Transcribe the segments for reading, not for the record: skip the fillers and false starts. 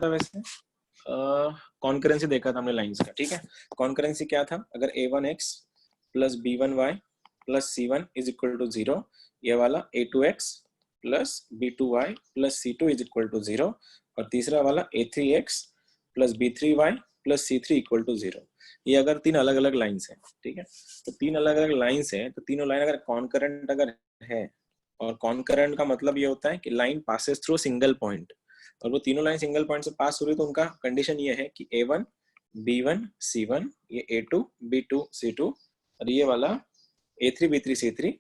था वैसे? कॉन्करेंसी देखा था हमने लाइंस का, ठीक है। कॉन्करेंसी क्या था? अगर a1x plus b1y plus c1 is equal to 0, ये वाला a2x plus b2y plus c2 is equal to 0, और तीसरा वाला a3x plus b3y plus c3 equal to 0। ये अगर तीन अलग अलग लाइंस हैं, ठीक है, तो तीन अलग अलग लाइंस हैं, तो तीनों लाइन अगर कॉन्करेंट अगर है, और कॉन्करेंट का मतलब ये होता है कि line passes through single point, और वो तीनों लाइन सिंगल पॉइंट से पास हो रही, तो उनका कंडीशन ये है कि a1 b1 c1, ये a2 b2 c2, और ये वाला a3 b3 c3,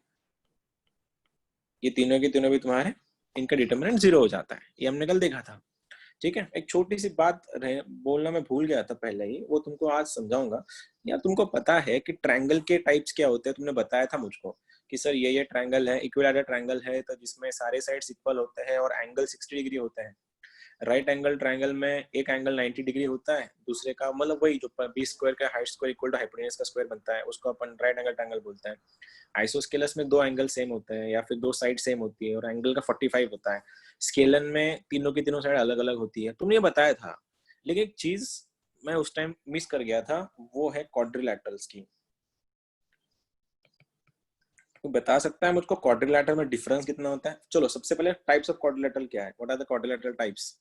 ये तीनों के तीनों भी तुम्हारे, इनका डिटरमिनेंट 0 हो जाता है। ये हमने कल देखा था, ठीक है। एक छोटी सी बात बोलना मैं भूल गया था पहले ही, वो तुमको आज समझाऊंगा। या तुमको पता है कि ट्रायंगल के टाइप्स क्या होते हैं? तुमने बताया था मुझको कि सर ये ट्रायंगल है, इक्विलैटरल ट्रायंगल है, तो जिसमें सारे साइड्स इक्वल होते हैं और एंगल 60 डिग्री होते हैं। राइट एंगल ट्रायंगल में एक एंगल 90 डिग्री होता है, दूसरे का मतलब वही जो बी स्क्वायर का height square equal to hypotenuse का स्क्वायर बनता है, उसको अपन राइट एंगल ट्रायंगल बोलते हैं। आइसोस्केलस में दो एंगल सेम होते हैं या फिर दो साइड सेम होती है और एंगल का 45 होता है। स्केलन में तीनों की तीनों साइड अलग अलग होती है, तुमने ये बताया था। लेकिन एक चीज मैं उस टाइम मिस कर गया था, वो है क्वाड्रिलैटरल्स की। तो बता सकता है मुझको क्वाड्रिलैटरल में डिफरेंस कितना होता है? चलो सबसे पहले टाइप्स ऑफ क्वाड्रिलैटरल क्या है, what are the quadrilateral types?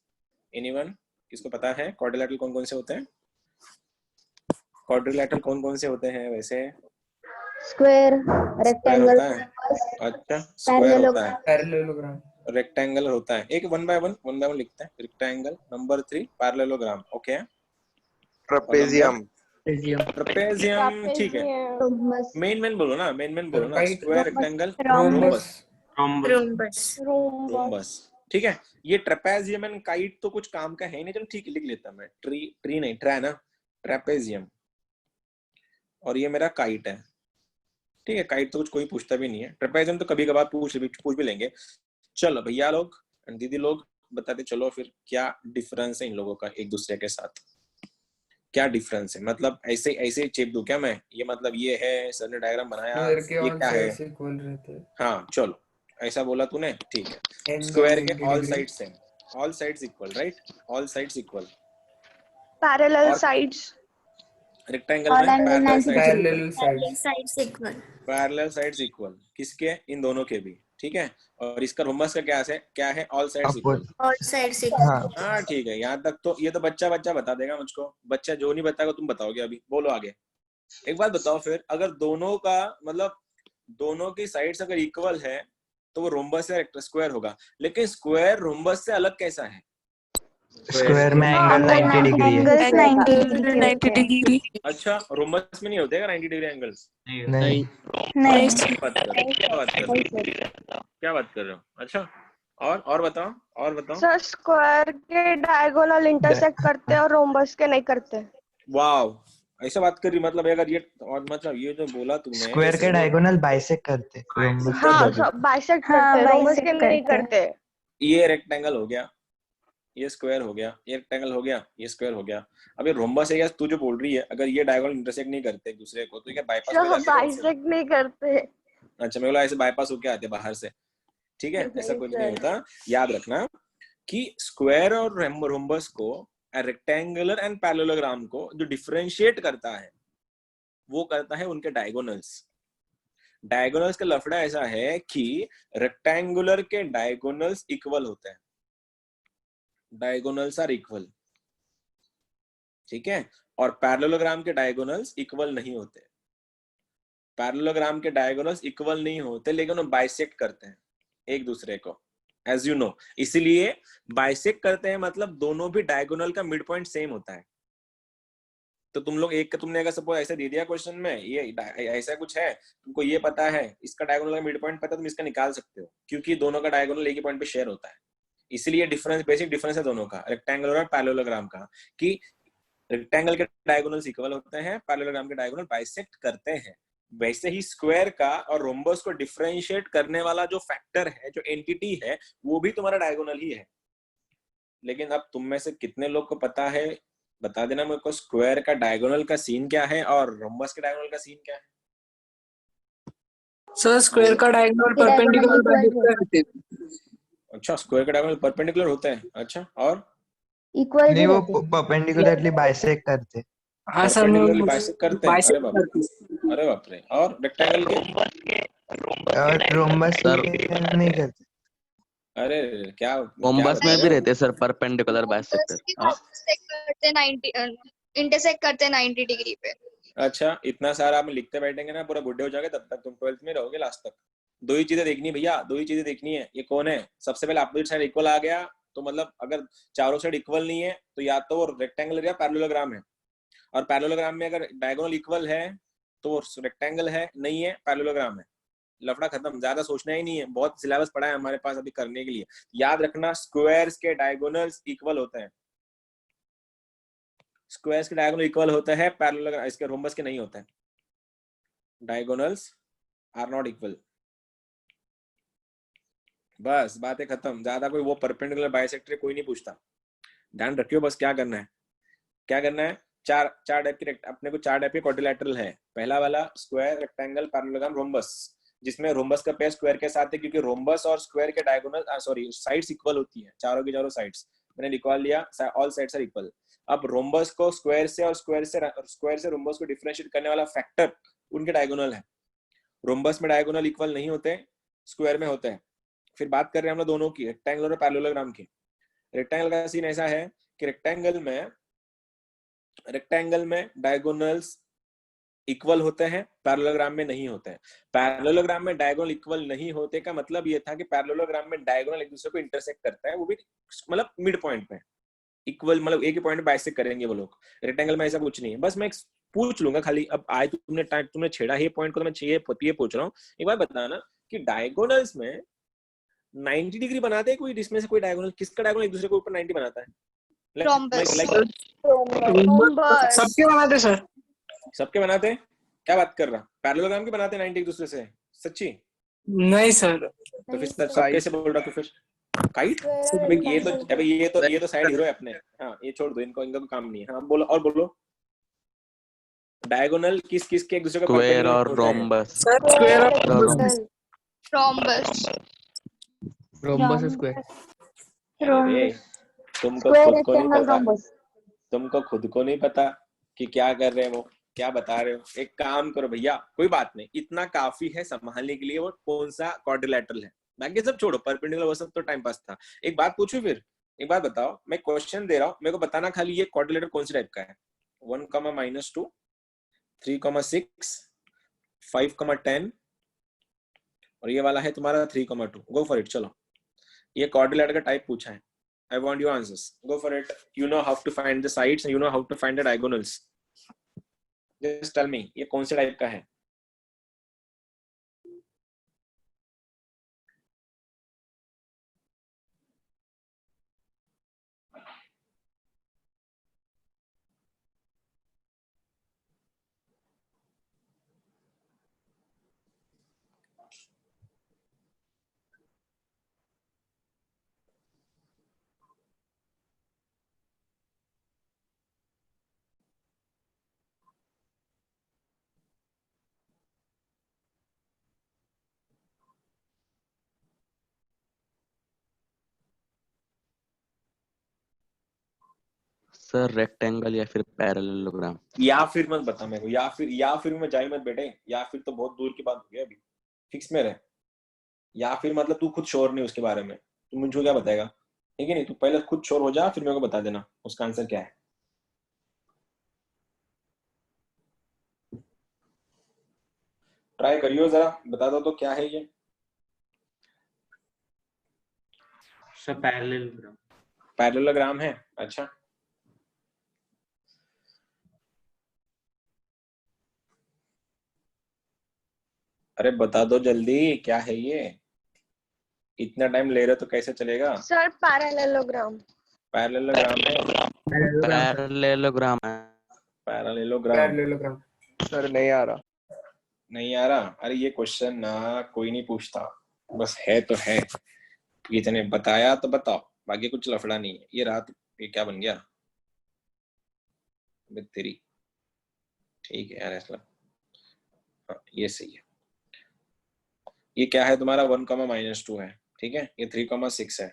Anyone? किसको पता है क्वाड्रिलैटरल कौन कौन से होते हैं? क्वाड्रिलैटरल कौन कौन से होते हैं वैसे? स्क्वायर, स्क्वायर रेक्टेंगल, होता है, अच्छा स्क्वायर होता है, पैरेललोग्राम, रेक्टेंगल होता है। एक वन बाय वन लिखते हैं। Rectangle, number 3 parallelogram, okay. और नंबर ट्रेपेजियम, ठीक है। मेन बोलो ना, मेन बोलो ना। स्क्वायर, रेक्टेंगल, रोम्बस, रोम्बस, ठीक है। ये ट्रेपेजियम एंड काइट तो कुछ काम का है ही नहीं, चलो ठीक है लिख लेता मैं। ट्री नहीं, ट्रै ना, ट्रेपेजियम। और ये मेरा काइट है, ठीक है। काइट तो कुछ कोई पूछता भी नहीं है, ट्रेपेजियम तो कभी कभार पूछ भी लेंगे। चलो भैया लोग एंड दीदी लोग बताते चलो फिर क्या डिफरेंस है इन लोगों का एक दूसरे के साथ। क्या डिफरेंस है? मतलब ऐसे ऐसे चेप दूं क्या मैं? ये मतलब ये है, सर ने डायग्राम बनाया, ये क्या है? इक्वल रहते हैं। हाँ चलो, ऐसा बोला तूने, ठीक है। एंगल स्क्वायर के 90 all degree, sides same, all sides equal, right, all sides equal. Parallel और साइड्स, रेक्टेंगल में parallel parallel sides, parallel sides equal किसके? इन दोनों के भी, ठीक है। और इसका रोम्बस का क्या है? All sides equal. हाँ ठीक है, यहाँ तक तो ये तो बच्चा बता देगा मुझको। बच्चा जो नहीं बताएगा तुम बताओगे अभी, बोलो आगे। एक बात बताओ फिर, अगर दोनों का मतलब दोनों की साइड्स अगर इक्वल है तो वो रोम्बस या स्क्वायर होगा, लेकिन स्क्वायर रोम्बस से अलग कैसा है? स्क्वायर में एंगल 90 डिग्री है। 90 डिग्री। अच्छा, रोम्बस में नहीं होते 90 डिग्री एंगल्स? नहीं, क्या बात कर रहे हो? अच्छा, और बताओ, और बताओ। सर स्क्वायर के डायगोनल इंटरसेक्ट करते हैं और रोम्बस के नहीं करते। वाव, ऐसा बात कर रही, मतलब अगर ये, और मतलब ये जो बोला तुमने, स्क्वायर के डायगोनल बाइसेक्ट करते, रोम्बस हाँ सब बाइसेक्ट करते हैं, रोम्बस के नहीं करते। ये रेक्टेंगल हो गया, ये स्क्वायर हो गया, ये रेक्टेंगल हो गया, ये स्क्वायर हो गया। अब ये रोम्बस है या तू जो बोल रही है, अगर ये डायगोनल इंटरसेक्ट नहीं करते एक दूसरे को तो क्या बाईपास हो जाते? बाइसेक्ट नहीं करते। अच्छा, मैं बोला ऐसे बाईपास होके आते बाहर से, ठीक है। ऐसा कुछ नहीं होता, याद रखना कि स्क्वायर और रोम्बस को, रेक्टेंगुलर एंड पैरेललोग्राम को जो डिफरेंशिएट करता है वो करता है उनके डायगोनल्स। डायगोनल्स का लफड़ा ऐसा है कि रेक्टेंगुलर के डायगोनल्स इक्वल होते हैं, डायगोनल्स आर इक्वल, ठीक है। और पैरेललोग्राम के डायगोनल्स इक्वल नहीं होते। पैरेललोग्राम के डायगोनल्स इक्वल नहीं होते, लेकिन वो बाइसेक्ट करते हैं एक दूसरे को, एज यू नो। इसीलिए बाइसेक्ट करते हैं मतलब दोनों भी डायगोनल का मिड पॉइंट सेम होता है। तो तुम लोग एक का तुमने अगर सपोज ऐसा दे दिया क्वेश्चन में, ये ऐसा कुछ है, तुमको ये पता है, इसका डायगोनल का मिड पॉइंट पता है, तुम इसका निकाल सकते हो, क्योंकि दोनों का डायगोनल एक ही पॉइंट पे शेयर होता है। इसलिए डिफरेंस, बेसिक डिफरेंस है दोनों का, रेक्टेंगुलर और पैरेललोग्राम का, कि रेक्टेंगल के डायगोनल्स इक्वल होते हैं, पैरेललोग्राम के डायगोनल बाइसेक्ट करते हैं। वैसे ही स्क्वायर का और रोम्बस को डिफरेंशिएट करने वाला जो फैक्टर है, जो एंटिटी है, वो भी तुम्हारा डायगोनल ही है। लेकिन अब तुम में से कितने लोग को पता है, बता देना मेरे को, स्क्वायर का डायगोनल का सीन क्या है और रोम्बस के डायगोनल का सीन क्या है? सर स्क्वायर का डायगोनल परपेंडिकुलर। अच्छा, स्क्वायर का डायगोनल परपेंडिकुलर होता है, अच्छा। और इक्वल नहीं, भी वो रहते। परपेंडिकुलरली बाइसेक्ट करते। हाँ सर मैं परपेंडिकुलरली बाइसेक्ट करते हैं, अरे बाप बाइसेक्ट अरे बाप रे। और रेक्टेंगल के? और रोम्बस सर के नहीं करते। अरे क्या क्या रोम्बस बता में रहे भी हो? रहते हैं सर परपेंडिकुलर बाइसेक्टर। हाँ इंटरसेक्ट करते 90 डिग्री पे। अच्छा, इतना सारा आप लिखते बैठेंगे ना, पूरा बुढ़े हो जाओगे, तब तक तुम 12th में रहोगे लास्ट तक। दो ही चीजें देखनी भैया, दो ही चीजें देखनी है। ये कौन है? सबसे पहले अपोजिट साइड इक्वल आ गया तो मतलब अगर चारों साइड इक्वल नहीं है तो या तो वो रेक्टेंगल या पैरेललोग्राम है। और पैरेललोग्राम में अगर डायगोनल इक्वल है तो रेक्टेंगल है, नहीं है पैरेललोग्राम है। लफड़ा खत्म, ज्यादा सोचना ही नहीं है। बहुत सिलेबस पड़ा है हमारे पास अभी करने के लिए। याद रखना, स्क्वायर्स के डायगोनल्स इक्वल होते हैं। स्क्वायर्स के डायगोनल इक्वल होता है, पैरेललोग्राम इसके रोम्बस के नहीं होता है। Diagonals are not equal. बस बातें खत्म। ज्यादा कोई वो परपेंडिकुलर बाइसेक्टर कोई नहीं पूछता। ध्यान रखियो बस क्या करना है। क्या करना है? चार चार टाइप के अपने को चार टाइप के क्वाड्रिलेटरल है। पहला वाला स्क्वायर, रेक्टेंगल, पैरेललोग्राम, रोम्बस, जिसमें रोम्बस का पेयर स्क्वायर के साथ है क्योंकि रोम्बस और स्क्वायर के डायगोनल सॉरी साइड्स इक्वल होती है। चारों की चारों साइड्स मैंने निकाल लिया, ऑल साइड्स आर इक्वल। अब रोम्बस को स्क्वायर से और स्क्वायर से रोम्बस को डिफरेंशिएट करने वाला फैक्टर उनके डायगोनल है। रोम्बस में डायगोनल इक्वल नहीं होते, स्क्वायर में होते हैं। फिर बात कर रहे हैं हम लोग दोनों की, रेक्टेंगल और पैरेललोग्राम की। रेक्टेंगल का सीन ऐसा है कि रेक्टेंगल में डायगोनल्स इक्वल होते हैं, पैरेललोग्राम में नहीं होते हैं। पैरेललोग्राम में डायगोनल इक्वल नहीं होते का मतलब ये था कि पैरेललोग्राम में डायगोनल एक दूसरे को इंटरसेक्ट करता है, वो भी मतलब मिड पॉइंट पे इक्वल, मतलब एक ही पॉइंट पे बाइसेक्ट करेंगे वो लोग। रेक्टेंगल में ऐसा कुछ नहीं है। बस मैं पूछ लूंगा खाली, अब आए तुमने छेड़ा ये पॉइंट को, तो मैं ये पूछ रहा हूँ। एक बार बताना कि डायगोनल्स में 90 डिग्री बनाते हैं कोई, जिसमें से कोई डायगोनल, किसका डायगोनल एक दूसरे को ऊपर 90 बनाता है? रोम्बस। रोम्बस। सबके बनाते सर। सबके बनाते हैं? क्या बात कर रहा? पैरेललोग्राम के बनाते हैं 90 एक दूसरे से? सच्ची? नहीं सर। तो फिर सब कैसे बोल रहा? तो फिर काइट? ये तो साइड हीरो है अपने। हाँ ये छोड़ दो, इनका काम नहीं है। हाँ बोलो और बोलो। डायगोनल किस किस के एक दूसरे को स्क्वायर परपेंडिकुलर और होते हैं? रोम्बस। सर स्क्वायर और रेक्टेंगल। रोम्बस। Rhombus square. अरे तुमको स्क्वायर खुद को नहीं रेक्टेंगल पता, रोम्बस। तुमको खुद को नहीं पता कि क्या कर रहे हैं वो, क्या बता रहे हो? एक काम करो भैया, कोई बात नहीं, इतना काफी है संभालने के लिए वो कौन सा क्वाड्रिलेटरल है। बाकी सब छोड़ो, परपेंडिकुलर वो सब तो टाइम पास था। एक बात पूछूं फिर, एक बात बताओ, मैं क्वेश्चन दे रहा हूँ, मेरे को बताना खाली ये क्वाड्रिलेटरल कौन सी टाइप का है। 1,-2, 3,6, 5,10 और ये वाला है तुम्हारा 3,2। Go for it. चलो ये क्वाड्रिलेटरल का टाइप पूछा है। I want your answers. Go for it. You know how to find the sides and you know how to find the diagonals. Just tell me, ये कौन से टाइप का है? सर रेक्टेंगल या फिर पैरेललोग्राम। या फिर मत बता मेरे को, या फिर में जाई मत बेटे। या फिर तो बहुत दूर की बात हो गई, अभी फिक्स में रहे। या फिर मतलब तू खुद श्योर नहीं उसके बारे में, तू मुझे क्या बताएगा? ठीक है नहीं, तू पहले खुद श्योर हो जा, फिर मेरे को बता देना उसका आंसर क्या है। ट्राई करियो जरा, बता दो तो क्या है ये। Sir parallelogram. पैरेललोग्राम है? अच्छा अरे बता दो जल्दी, क्या है ये? इतना टाइम ले रहे तो कैसे चलेगा? Sir parallelogram. पैरेललोग्राम है? पैरेललोग्राम है। Parallelogram parallelogram. सर नहीं आ रहा। नहीं आ रहा? अरे ये क्वेश्चन ना कोई नहीं पूछता, बस है तो है। इतने बताया तो बताओ, बाकी कुछ लफड़ा नहीं है। ये रात ये क्या बन गया तेरी? ठीक है यार ऐसा। हाँ ये सही है। ये क्या है तुम्हारा? 1,-2 है, ठीक है। ये 3,6 है,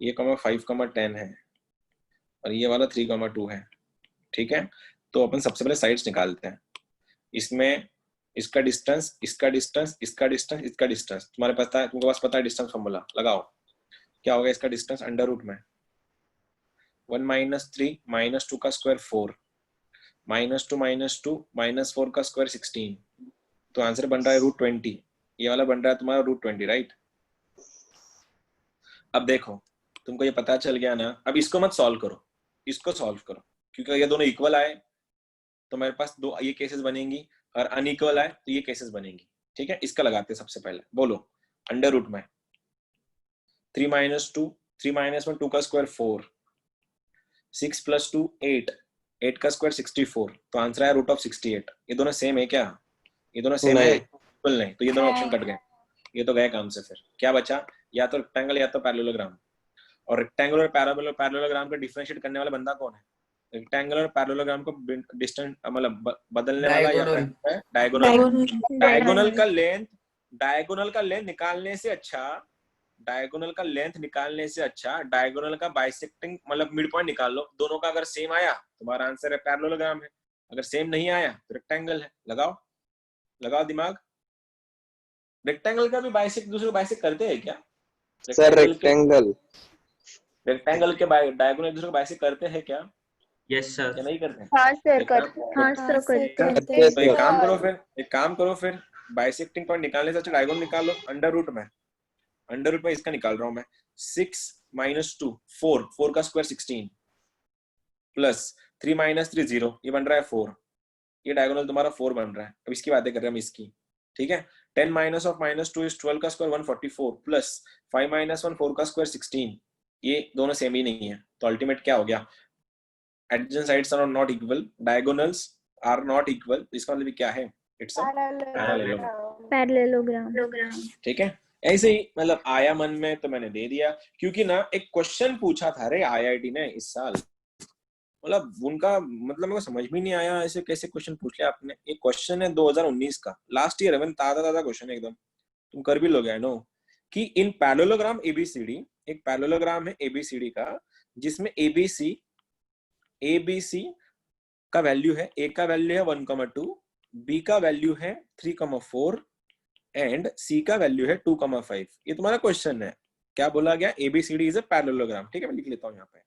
ये 5,10 है, और ये वाला 3,2 है, ठीक है। तो अपन सबसे पहले साइड्स निकालते हैं। इसमें इसका डिस्टेंस, इसका डिस्टेंस, इसका डिस्टेंस, इसका डिस्टेंस, तुम्हारे पास था, तुमके पास पता है डिस्टेंस फॉर्मूला, लगाओ। क्या होगा इसका डिस्टेंस? अंडर रूट में 1 - 3 - 2 का स्क्वायर 4 -2 -2 -4 का स्क्वायर 16, तो आंसर बन रहा है √20। ये वाला बन रहा है तुम्हारा √20, राइट। अब देखो तुमको ये पता चल गया ना, अब इसको मत सॉल्व करो, इसको सॉल्व करो, क्योंकि ये दोनों इक्वल आए तो मेरे पास दो ये केसेस बनेंगी, और अनइक्वल आए तो ये केसेस बनेंगी, ठीक है। इसका लगाते हैं सबसे पहले, बोलो अंडर रूट में 3 - 2, 3 - 1 2 का स्क्वायर 4, 6 + 2 8, 8 का स्क्वायर 64, तो आंसर है √68। ये दोनों सेम है क्या? ये दोनों सेम है? इक्वल नहीं, तो ये दोनों ऑप्शन कट गए, ये तो गए काम से। फिर क्या बचा? या तो रेक्टेंगल या तो पैरेललोग्राम। और रेक्टेंगल और पैरेललोग्राम को डिफरेंशिएट करने वाला बंदा कौन है? रेक्टेंगल और पैरेललोग्राम को डिस्टेंस मतलब बदलने वाला या डायगोनल। डायगोनल का लेंथ निकालने से अच्छा, डायगोनल का लेंथ निकालने से अच्छा डायगोनल का बाइसेक्टिंग मतलब मिड पॉइंट निकाल लो। दोनों का अगर सेम आया तुम्हारा आंसर है पैरेललोग्राम है, अगर सेम नहीं आया तो रेक्टेंगल है। लगाओ लगाओ दिमाग। रेक्टेंगल का भी बाइसेक्ट दूसरे को बाइसेक्ट करते हैं क्या? सर रेक्टेंगल के डायगोनल दूसरे को बाइसेक्ट करते हैं क्या? Yes sir. क्या नहीं करते? हाँ सर हाँ सर करते हैं। तो एक काम करो फिर बाइसेक्टिंग पॉइंट निकालने से अच्छा डायगोनल निकालो। अंडर रूट में इसका निकाल रहा हूं मैं। 6 - 2 4 का स्क्वायर 16 प्लस 3 - 3 0, ये बन रहा है 4। ये डायगोनल तुम्हारा 4 बन रहा है। अब इसकी बातें कर रहे हैं हम इसकी, ठीक है। 10 - of -2 इज 12 का स्क्वायर 144 प्लस 5 - 1 4 का स्क्वायर 16। ये दोनों सेम ही नहीं है, तो अल्टीमेट क्या हो गया? Adjacent sides are not equal, diagonals are not equal. इसका मतलब क्या है? It's a parallelogram. ठीक है। ऐसे ही मतलब आया मन में तो मैंने दे दिया, क्योंकि ना एक क्वेश्चन पूछा था रे आईआईटी ने इस साल, मतलब उनका मतलब मेरे को समझ में नहीं आया ऐसे कैसे क्वेश्चन पूछ लिया आपने। एक क्वेश्चन है 2019 का, लास्ट ईयर है, ताजा क्वेश्चन है एकदम, तुम कर भी लोगे आई नो। कि इन पैरेललोग्राम एबीसीडी, एक पैरेललोग्राम है एबीसीडी का जिसमें एबीसी का वैल्यू है, ए का वैल्यू है 1,2, बी का वैल्यू है 3,4 एंड सी का वैल्यू है 2,5। ये तुम्हारा क्वेश्चन है। क्या बोला गया? एबीसीडी इज अ पैरेललोग्राम, ठीक है। मैं लिख लेता हूं यहाँ पे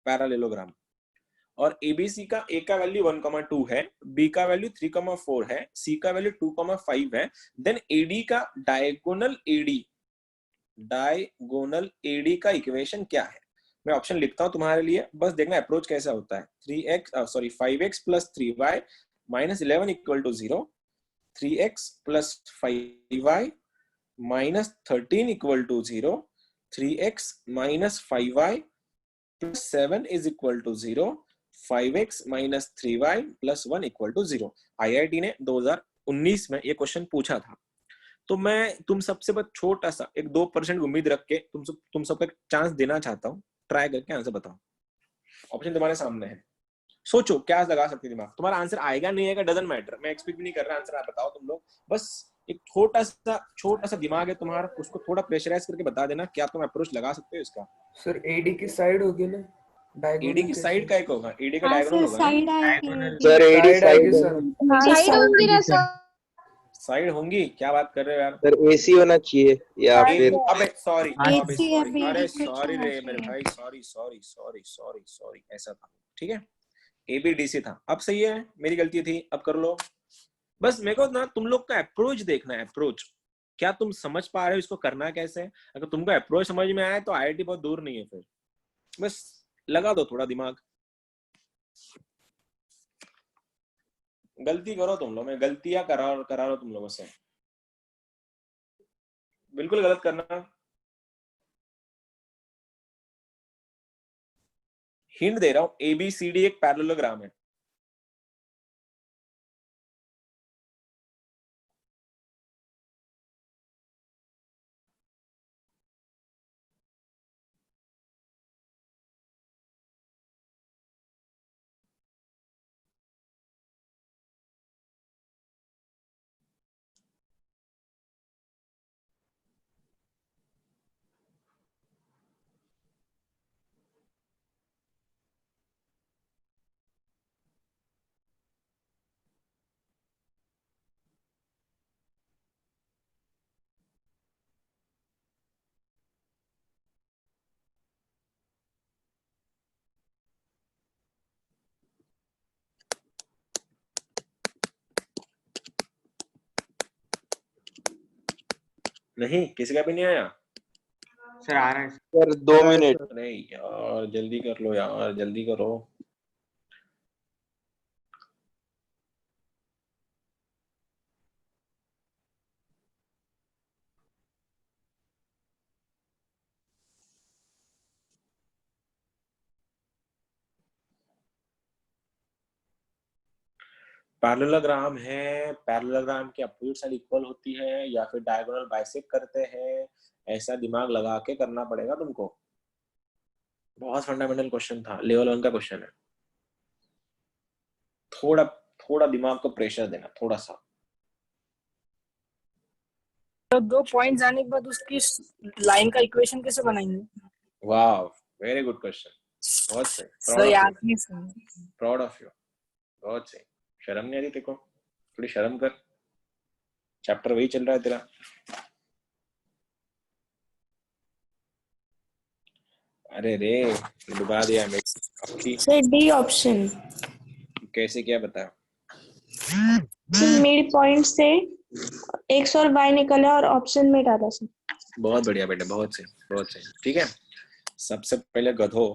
पैरेललोग्राम। और एबीसी का ए का वैल्यू 1,2 है, बी का वैल्यू 3,4 है, सी का वैल्यू 2,5 है। देन एडी का डायगोनल एडी का इक्वेशन क्या है? मैं ऑप्शन लिखता हूं तुम्हारे लिए, बस देखना अप्रोच कैसा होता है। 5x + 3y - 11 = 0, 3x + 5y - 13 = 0, 3x - 5y + 7 = 0, 5x - 3y + 1 = 0। IIT ने 2019 में ये क्वेश्चन पूछा था। तो मैं तुम सबसे बस छोटा सा एक 2% उम्मीद रख के तुम सबको एक चांस देना चाहता हूँ, ट्राई करके आंसर बताओ। ऑप्शन तुम्हारे सामने है, सोचो क्या लगा सकते दिमाग। तुम्हारा आंसर आएगा नहीं आएगा डजंट मैटर, मैं एक्सपेक्ट भी नहीं कर रहा आंसर आप बताओ तुम लोग। बस एक छोटा सा दिमाग है तुम्हारा, उसको थोड़ा प्रेशराइज करके बता देना क्या तुम अप्रोच लगा सकते हो इसका। सर एडी की साइड होगी ना, एडी की साइड का एक होगा, एडी का डायगोनल होगा ना। Sir AD side sir. Side होंगी ना सर। साइड होंगी? क्या बात कर रहे हो यार। सर एसी होना चाहिए या फिर अबे सॉरी अरे सॉरी रे मेरे भाई, सॉरी ऐसा था, ठीक है। एबीडीसी था। अब सही है, मेरी गलती थी, अब कर लो। बस मेरे को ना तुम लोग का अप्रोच देखना है, अप्रोच क्या तुम समझ पा रहे हो इसको करना कैसे है। अगर तुमको अप्रोच समझ में आया तो आईआईटी बहुत दूर नहीं है। फिर बस लगा दो थोड़ा दिमाग। गलती करो तुम लोग, मैं गलतियां करा रहा हूं तुम लोगों से, बिल्कुल गलत करना। हिंट दे रहा हूं, एबीसीडी एक पैरेललोग्राम है। नहीं, किसी का भी नहीं आया। सर आ रहा है। Sir 2 minute. अरे यार जल्दी कर लो यार, जल्दी करो। पैरेललोग्राम है, पैरेललोग्राम की अपोजिट साइड इक्वल होती है या फिर डायगोनल बाइसेक्ट करते हैं, ऐसा दिमाग लगा के करना पड़ेगा तुमको। बहुत फंडामेंटल क्वेश्चन था, लेवल 1 का क्वेश्चन है। थोड़ा थोड़ा दिमाग को प्रेशर देना, थोड़ा सा। तो 2 पॉइंट जाने के बाद उसकी लाइन का इक्वेशन कैसे बनाएंगे? वाह, वेरी गुड क्वेश्चन, बहुत सही। सर याद नहीं सर। प्राउड ऑफ यू, बहुत सही। शर्म नहीं आ रही देखो, थोड़ी शर्म कर, चैप्टर वही चल रहा है तेरा। अरे रे, डुबा दिया मेरी। सर डी ऑप्शन, कैसे क्या बता। मिड पॉइंट से एक्स और वाई निकला और ऑप्शन में डाला सर। बहुत बढ़िया बेटा, बहुत सही, बहुत सही। ठीक है, सबसे पहले गधो,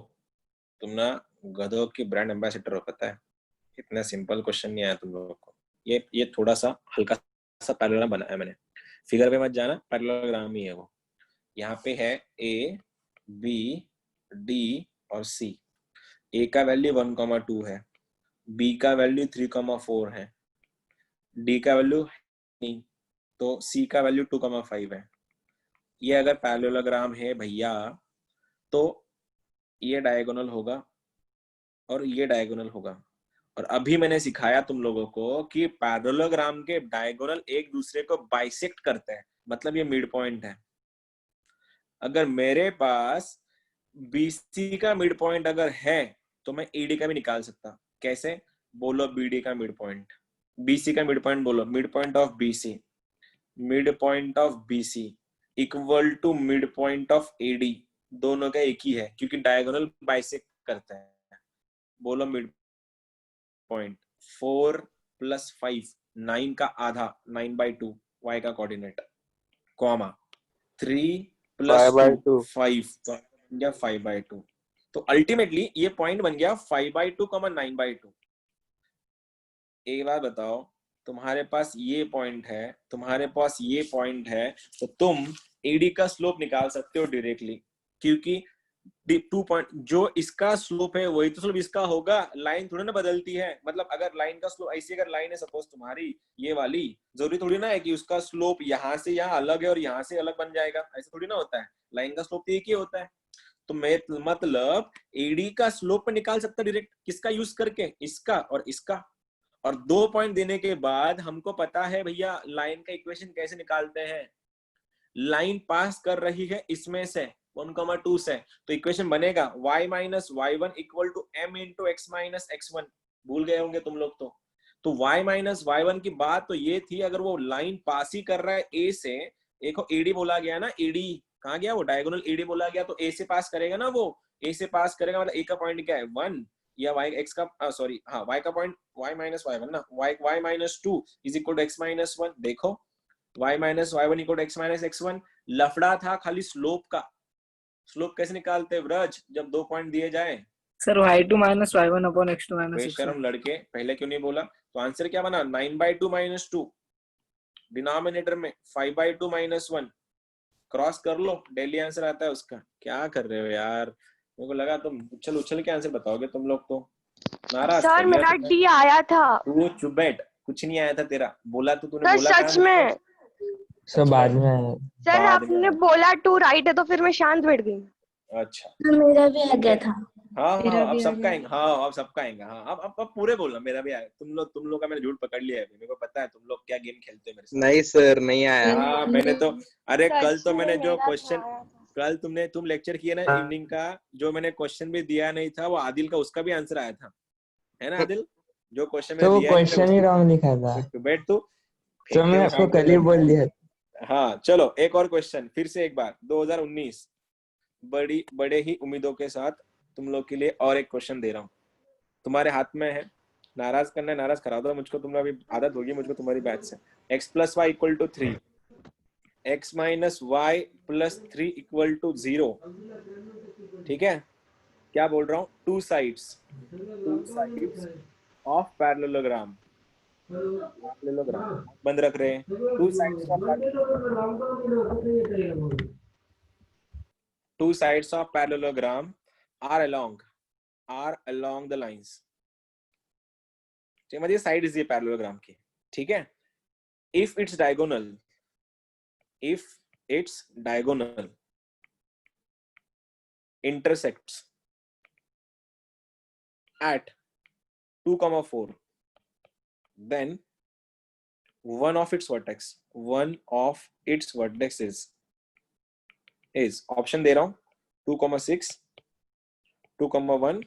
तुम ना गधो की ब्रांड एम्बेसडर हो, पता है। इतना सिंपल क्वेश्चन नहीं आया तुम लोगों को। ये थोड़ा सा हल्का सा पैरेललोग्राम बनाया मैंने, फिगर पे मत जाना, पैरेललोग्राम ही है वो। यहाँ पे है ए, बी, डी और सी। ए का वैल्यू 1,2 है, बी का वैल्यू 3,4 है, डी का वैल्यू नहीं, तो सी का वैल्यू 2,5 है। ये अगर पैरेललोग्राम है भैया, तो ये डायगोनल होगा और ये डायगोनल होगा। और अभी मैंने सिखाया तुम लोगों को कि पैरेललोग्राम के डायगोनल एक दूसरे को बाइसेक्ट करते हैं, मतलब ये मिड पॉइंट है। अगर मेरे पास BC का मिड पॉइंट अगर है तो मैं ED का भी निकाल सकता। कैसे? बोलो BD का मिड पॉइंट, BC का मिड पॉइंट बोलो, mid point of BC, mid point of BC equal to mid point of AD। दोनों का एक ही है क्योंकि डायगोनल बाइसेक्ट करते हैं। बोलो मिड पॉइंट 4 + 5, 9 का आधा, 9/2 y का कोऑर्डिनेट, कॉमा 3 + 2 5 या 5/2। तो अल्टीमेटली ये पॉइंट बन गया 5/2, 9/2। एक बात बताओ, तुम्हारे पास ये पॉइंट है, तुम्हारे पास ये पॉइंट है, तो तुम AD का स्लोप निकाल सकते हो डायरेक्टली, क्योंकि 2 पॉइंट जो इसका स्लोप है वही तो स्लोप इसका होगा। लाइन थोड़ी ना बदलती है, मतलब अगर लाइन का स्लोप ऐसी अगर लाइन है सपोज तुम्हारी ये वाली, जरूरी थोड़ी ना है कि उसका स्लोप यहाँ से यहाँ अलग है और यहाँ से अलग बन जाएगा, ऐसा थोड़ी ना होता है। लाइन का स्लोप तो एक ही होता है। तो मैं मतलब AD का स्लोप निकाल सकता डायरेक्ट, किसका यूज करके, इसका और इसका। और 2 पॉइंट देने के बाद हमको पता है भैया लाइन का इक्वेशन कैसे निकालते हैं। लाइन पास कर रही है इसमें से 1,2 से, तो इक्वेशन बनेगा y - y1 = m × x - x1। भूल गए होंगे तुम लोग तो y - y1 की बात तो ये थी, अगर वो लाइन पास ही कर रहा है A से, एक AD बोला गया ना, AD कहाँ गया, वो डायगोनल AD बोला गया, तो A से पास करेगा ना, वो A से पास करेगा, मतलब A का पॉइंट क्या है 1, या y x का सॉरी हाँ y का पॉइंट y - y1 ना, y - 2 = x - 1। देखो y - y1 = x - x1। लफड़ा था खाली स्लोप का। स्लोप कैसे निकालते हैं व्रज, जब 2 पॉइंट दिए जाए? Sir y2 - y1 / x2 - x1। बेशरम लड़के, पहले क्यों नहीं बोला? तो आंसर क्या बना, 9/2 - 2, डिनोमिनेटर में 5/2 - 1, क्रॉस कर लो, डेली आंसर आता है उसका। क्या कर रहे हो यार, मेरे को लगा तुम उछल उछल के आंसर बताओगे तुम लोग। तो नाराज सर कर लिया मेरा तुमने। डी आया था। तू चुप बैठ, कुछ नहीं आया था तेरा। बोला तो तूने, बोला सर सच में सब बाद में आया। सर बाद में आपने आया। बोला 2 राइट है तो फिर मैं शांत बैठ गई। अच्छा मेरा भी आ गया था। हाँ मेरा हाँ, अब भी आ सबका गया। आएगा। हाँ अब सबका आएगा। हाँ अब पूरे बोलना, मेरा भी आया। तुम लोग का मैंने झूठ पकड़ लिया है, मेरे को पता है तुम लोग क्या गेम खेलते हो मेरे साथ। नहीं सर, नहीं आया। हाँ मैंने तो, अरे कल तो सच में मैंने जो मेरा क्वेश्चन, तो आया था। कल तुम लेक्चर किए ना इवनिंग का, जो मैंने क्वेश्चन भी दिया नहीं था, वो आदिल का, उसका भी आंसर आया था, है ना आदिल? जो क्वेश्चन तो मैंने वो दिया नहीं था क्वेश्चन ही रॉन्ग लिखा था, उसको बैठ तू, तो मैं फेंकते आपको उठा के कल ही बैठ। बोल दिया। हाँ चलो एक और क्वेश्चन फिर से एक बार। 2019 बड़े ही उम्मीदों के साथ तुम लोग के लिए और एक क्वेश्चन दे रहा हूँ, तुम्हारे हाथ में है। नाराज करना है नाराज करा दो मुझको, तुम लोग अभी आदत होगी मुझको तुम्हारी बैच से। x + y = 3, x minus y plus 3 equal to 0, ठीक है। क्या बोल रहा हूँ, टू साइड्स ऑफ पैरेललोग्राम, बंद रख रहे हैं, two sides of parallelogram are along the lines, मतलब ये साइड ये पैरेललोग्राम की, ठीक है। If its diagonal intersects at 2,4, then one of its vertices is option दे रहा हूं 2,6, 2,1,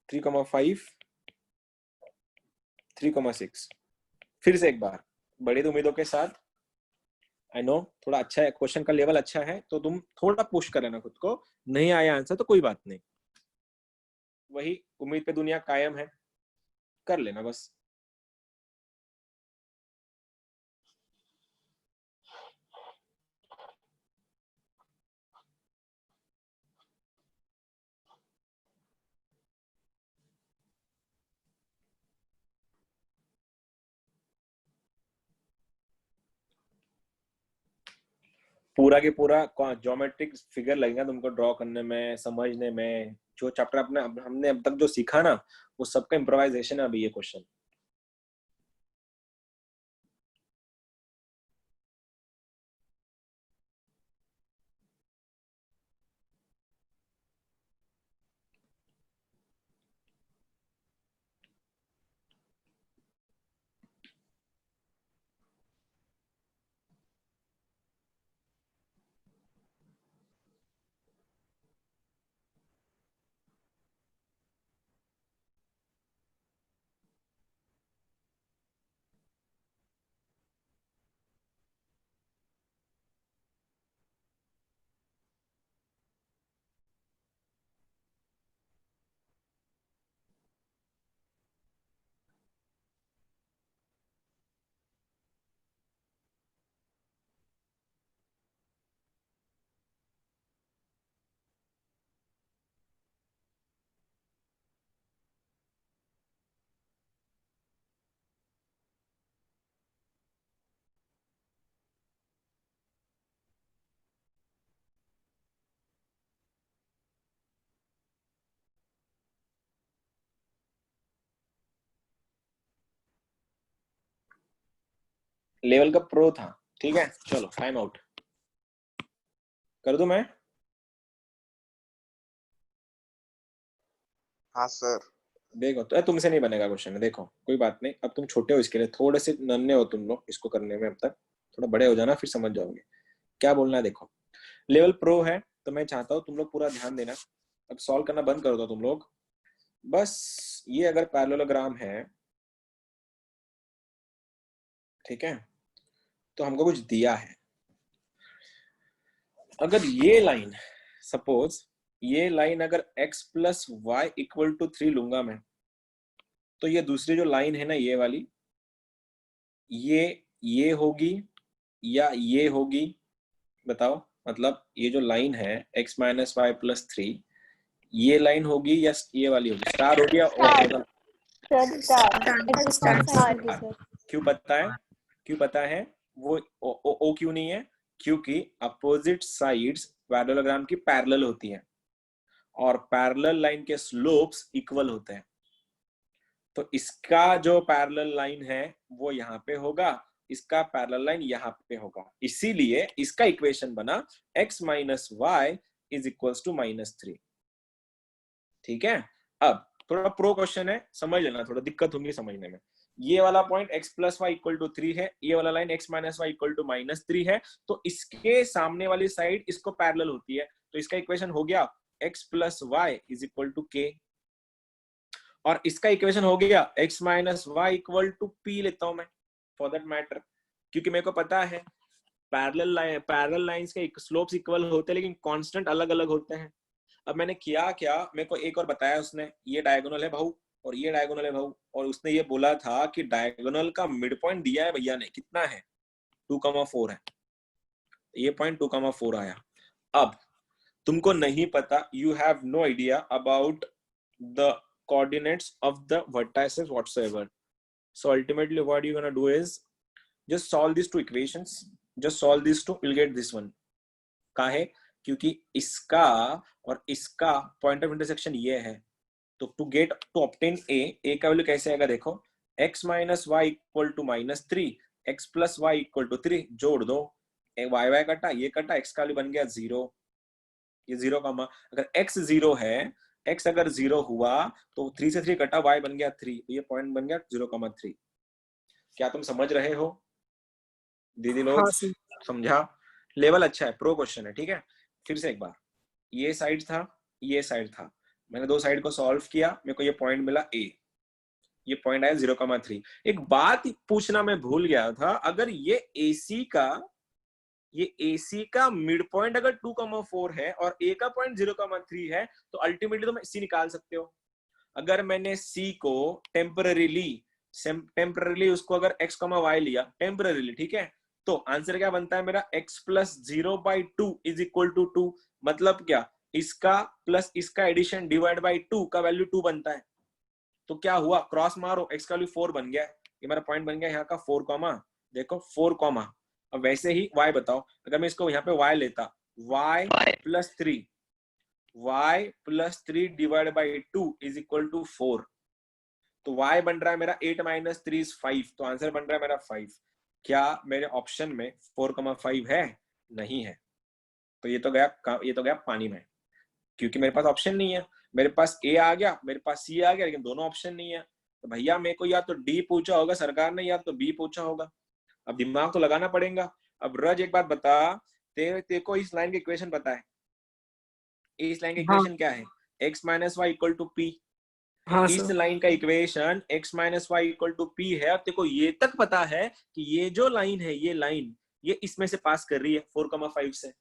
3,5, 3,6। फिर से एक बार बड़ी उम्मीदों के साथ, आई नो थोड़ा अच्छा है, क्वेश्चन का लेवल अच्छा है, तो तुम थोड़ा पुश कर लेना खुद को, नहीं आया आंसर तो कोई बात नहीं, वही उम्मीद पे दुनिया कायम है, कर लेना बस। पूरा के पूरा ज्योमेट्रिक फिगर लगेगा तुमको ड्रॉ करने में, समझने में। जो चैप्टर हमने अब तक जो सीखा ना, वो सबका इम्प्रोवाइजेशन है अभी ये क्वेश्चन। लेवल का प्रो था, ठीक है। चलो टाइम आउट कर दूं मैं? हाँ सर। देखो तो तुमसे नहीं बनेगा क्वेश्चन, देखो कोई बात नहीं, अब तुम छोटे हो, इसके लिए थोड़े से नन्हे हो तुम लोग इसको करने में, अब तक थोड़ा बड़े हो जाना फिर समझ जाओगे क्या बोलना है। देखो लेवल प्रो है, तो मैं चाहता हूँ तुम लोग पूरा ध्यान देना। अब सॉल्व करना बंद कर दो तुम लोग, बस ये अगर पैरेललोग्राम है, ठीक है, तो हमको कुछ दिया है। अगर ये लाइन, सपोज ये लाइन अगर x plus Y equal to 3 लूंगा मैं, तो ये दूसरी जो लाइन है ना, ये वाली, ये होगी या ये होगी, बताओ। मतलब ये जो लाइन है x माइनस वाई प्लस 3, ये लाइन होगी या ये वाली होगी, स्टार होगी या क्यों पता है, क्यों पता है वो ओ क्यों नहीं है? क्योंकि अपोजिट साइड्स पैरेललोग्राम की पैरेलल होती है और पैरेलल लाइन के स्लोप्स इक्वल होते हैं, तो इसका जो पैरेलल लाइन है वो यहाँ पे होगा, इसका पैरेलल लाइन यहाँ पे होगा, इसीलिए इसका इक्वेशन बना x minus y is equals to -3, ठीक है। अब थोड़ा प्रो क्वेश्चन है, समझ लेना, थोड़ा दिक्कत होगी समझने में। ये वाला point x plus Y equal to 3 है, ये वाला line x minus y equal to -3 है, तो इसके सामने वाली साइड इसको पैरेलल होती है, तो इसका इक्वेशन हो गया x plus y is equal to k, और इसका इक्वेशन हो गया x minus y equal to p लेता हूं मैं फॉर दैट मैटर, क्योंकि मेरे को पता है पैरेलल लाइंस के स्लोप्स इक्वल होते हैं लेकिन कांस्टेंट अलग अलग होते हैं। अब मैंने किया क्या, मेरे को एक और बताया उसने, ये डायगोनल है भाऊ और ये डायगोनल है भाऊ, और उसने ये बोला था कि डायगोनल का मिड पॉइंट दिया है भैया ने, कितना है 2,4 है, ये पॉइंट 2,4 आया। अब तुमको नहीं पता, you have no idea about the coordinates of the vertices whatsoever, so ultimately what you're gonna do is just solve these two equations, just solve these two, you'll get this one। काहे? क्योंकि इसका और इसका point of intersection ये है, तो to obtain a का value कैसे आएगा देखो, x minus y equal to -3, x plus Y equal to 3, जोड़ दो, वाई वाई कटा, ये कटा, x का वैल्यू बन गया 0, ये 0 कॉमा, अगर x 0 है, x अगर 0 हुआ तो 3 से 3 कटा, y बन गया 3, तो ये पॉइंट बन गया 0,3। क्या तुम समझ रहे हो दीदी लोग? हाँ सर। समझा? लेवल अच्छा है, प्रो क्वेश्चन है, ठीक है। फिर से एक बार, ये साइड था, ये साइड था, मैंने दो साइड को सॉल्व किया, मेरे को ये पॉइंट मिला a, ये पॉइंट आया 0,3। एक बात पूछना मैं भूल गया था, अगर ये AC का मिड पॉइंट अगर 2,4 है और A का पॉइंट 0,3 है, तो अल्टीमेटली तुम C निकाल सकते हो। अगर मैंने C को टेम्पररीली उसको अगर x, y लिया टेम्पररीली, ठीक है, तो आंसर क्या बनता है मेरा, x प्लस 0/2 इज इक्वल टू 2। मतलब क्या, इसका प्लस इसका एडिशन डिवाइड बाई 2 का वैल्यू 2 बनता है। तो क्या हुआ, क्रॉस मारो, x का वैल्यू 4 बन गया, ये मेरा पॉइंट बन गया यहाँ का 4 कॉमा, देखो 4 कॉमा। अब वैसे ही y बताओ, अगर मैं इसको यहाँ पे y लेता, y plus 3 divide by 2 is equal to 4, तो y बन रहा है मेरा 8 माइनस 3 इज 5, तो आंसर बन रहा है मेरा 5। क्या मेरे ऑप्शन में 4,5 है? नहीं है, तो ये तो गया पानी में, क्योंकि मेरे पास ऑप्शन नहीं है। मेरे पास A आ गया, मेरे पास C आ गया, लेकिन दोनों ऑप्शन नहीं है। तो भैया मेरे को या तो D पूछा होगा सरकार ने, या तो B पूछा होगा। अब दिमाग तो लगाना पड़ेगा। अब रज एक बात बता, तेरे को इस लाइन की इक्वेशन पता है? इस लाइन की इक्वेशन क्या है? x minus y equal to p. हाँ इस सर। लाइन का equation x minus y equal to p है। अब तेरे को ये तक पता है कि ये जो लाइन है, ये लाइन ये इसमें से पास कर रही है 4,5 से,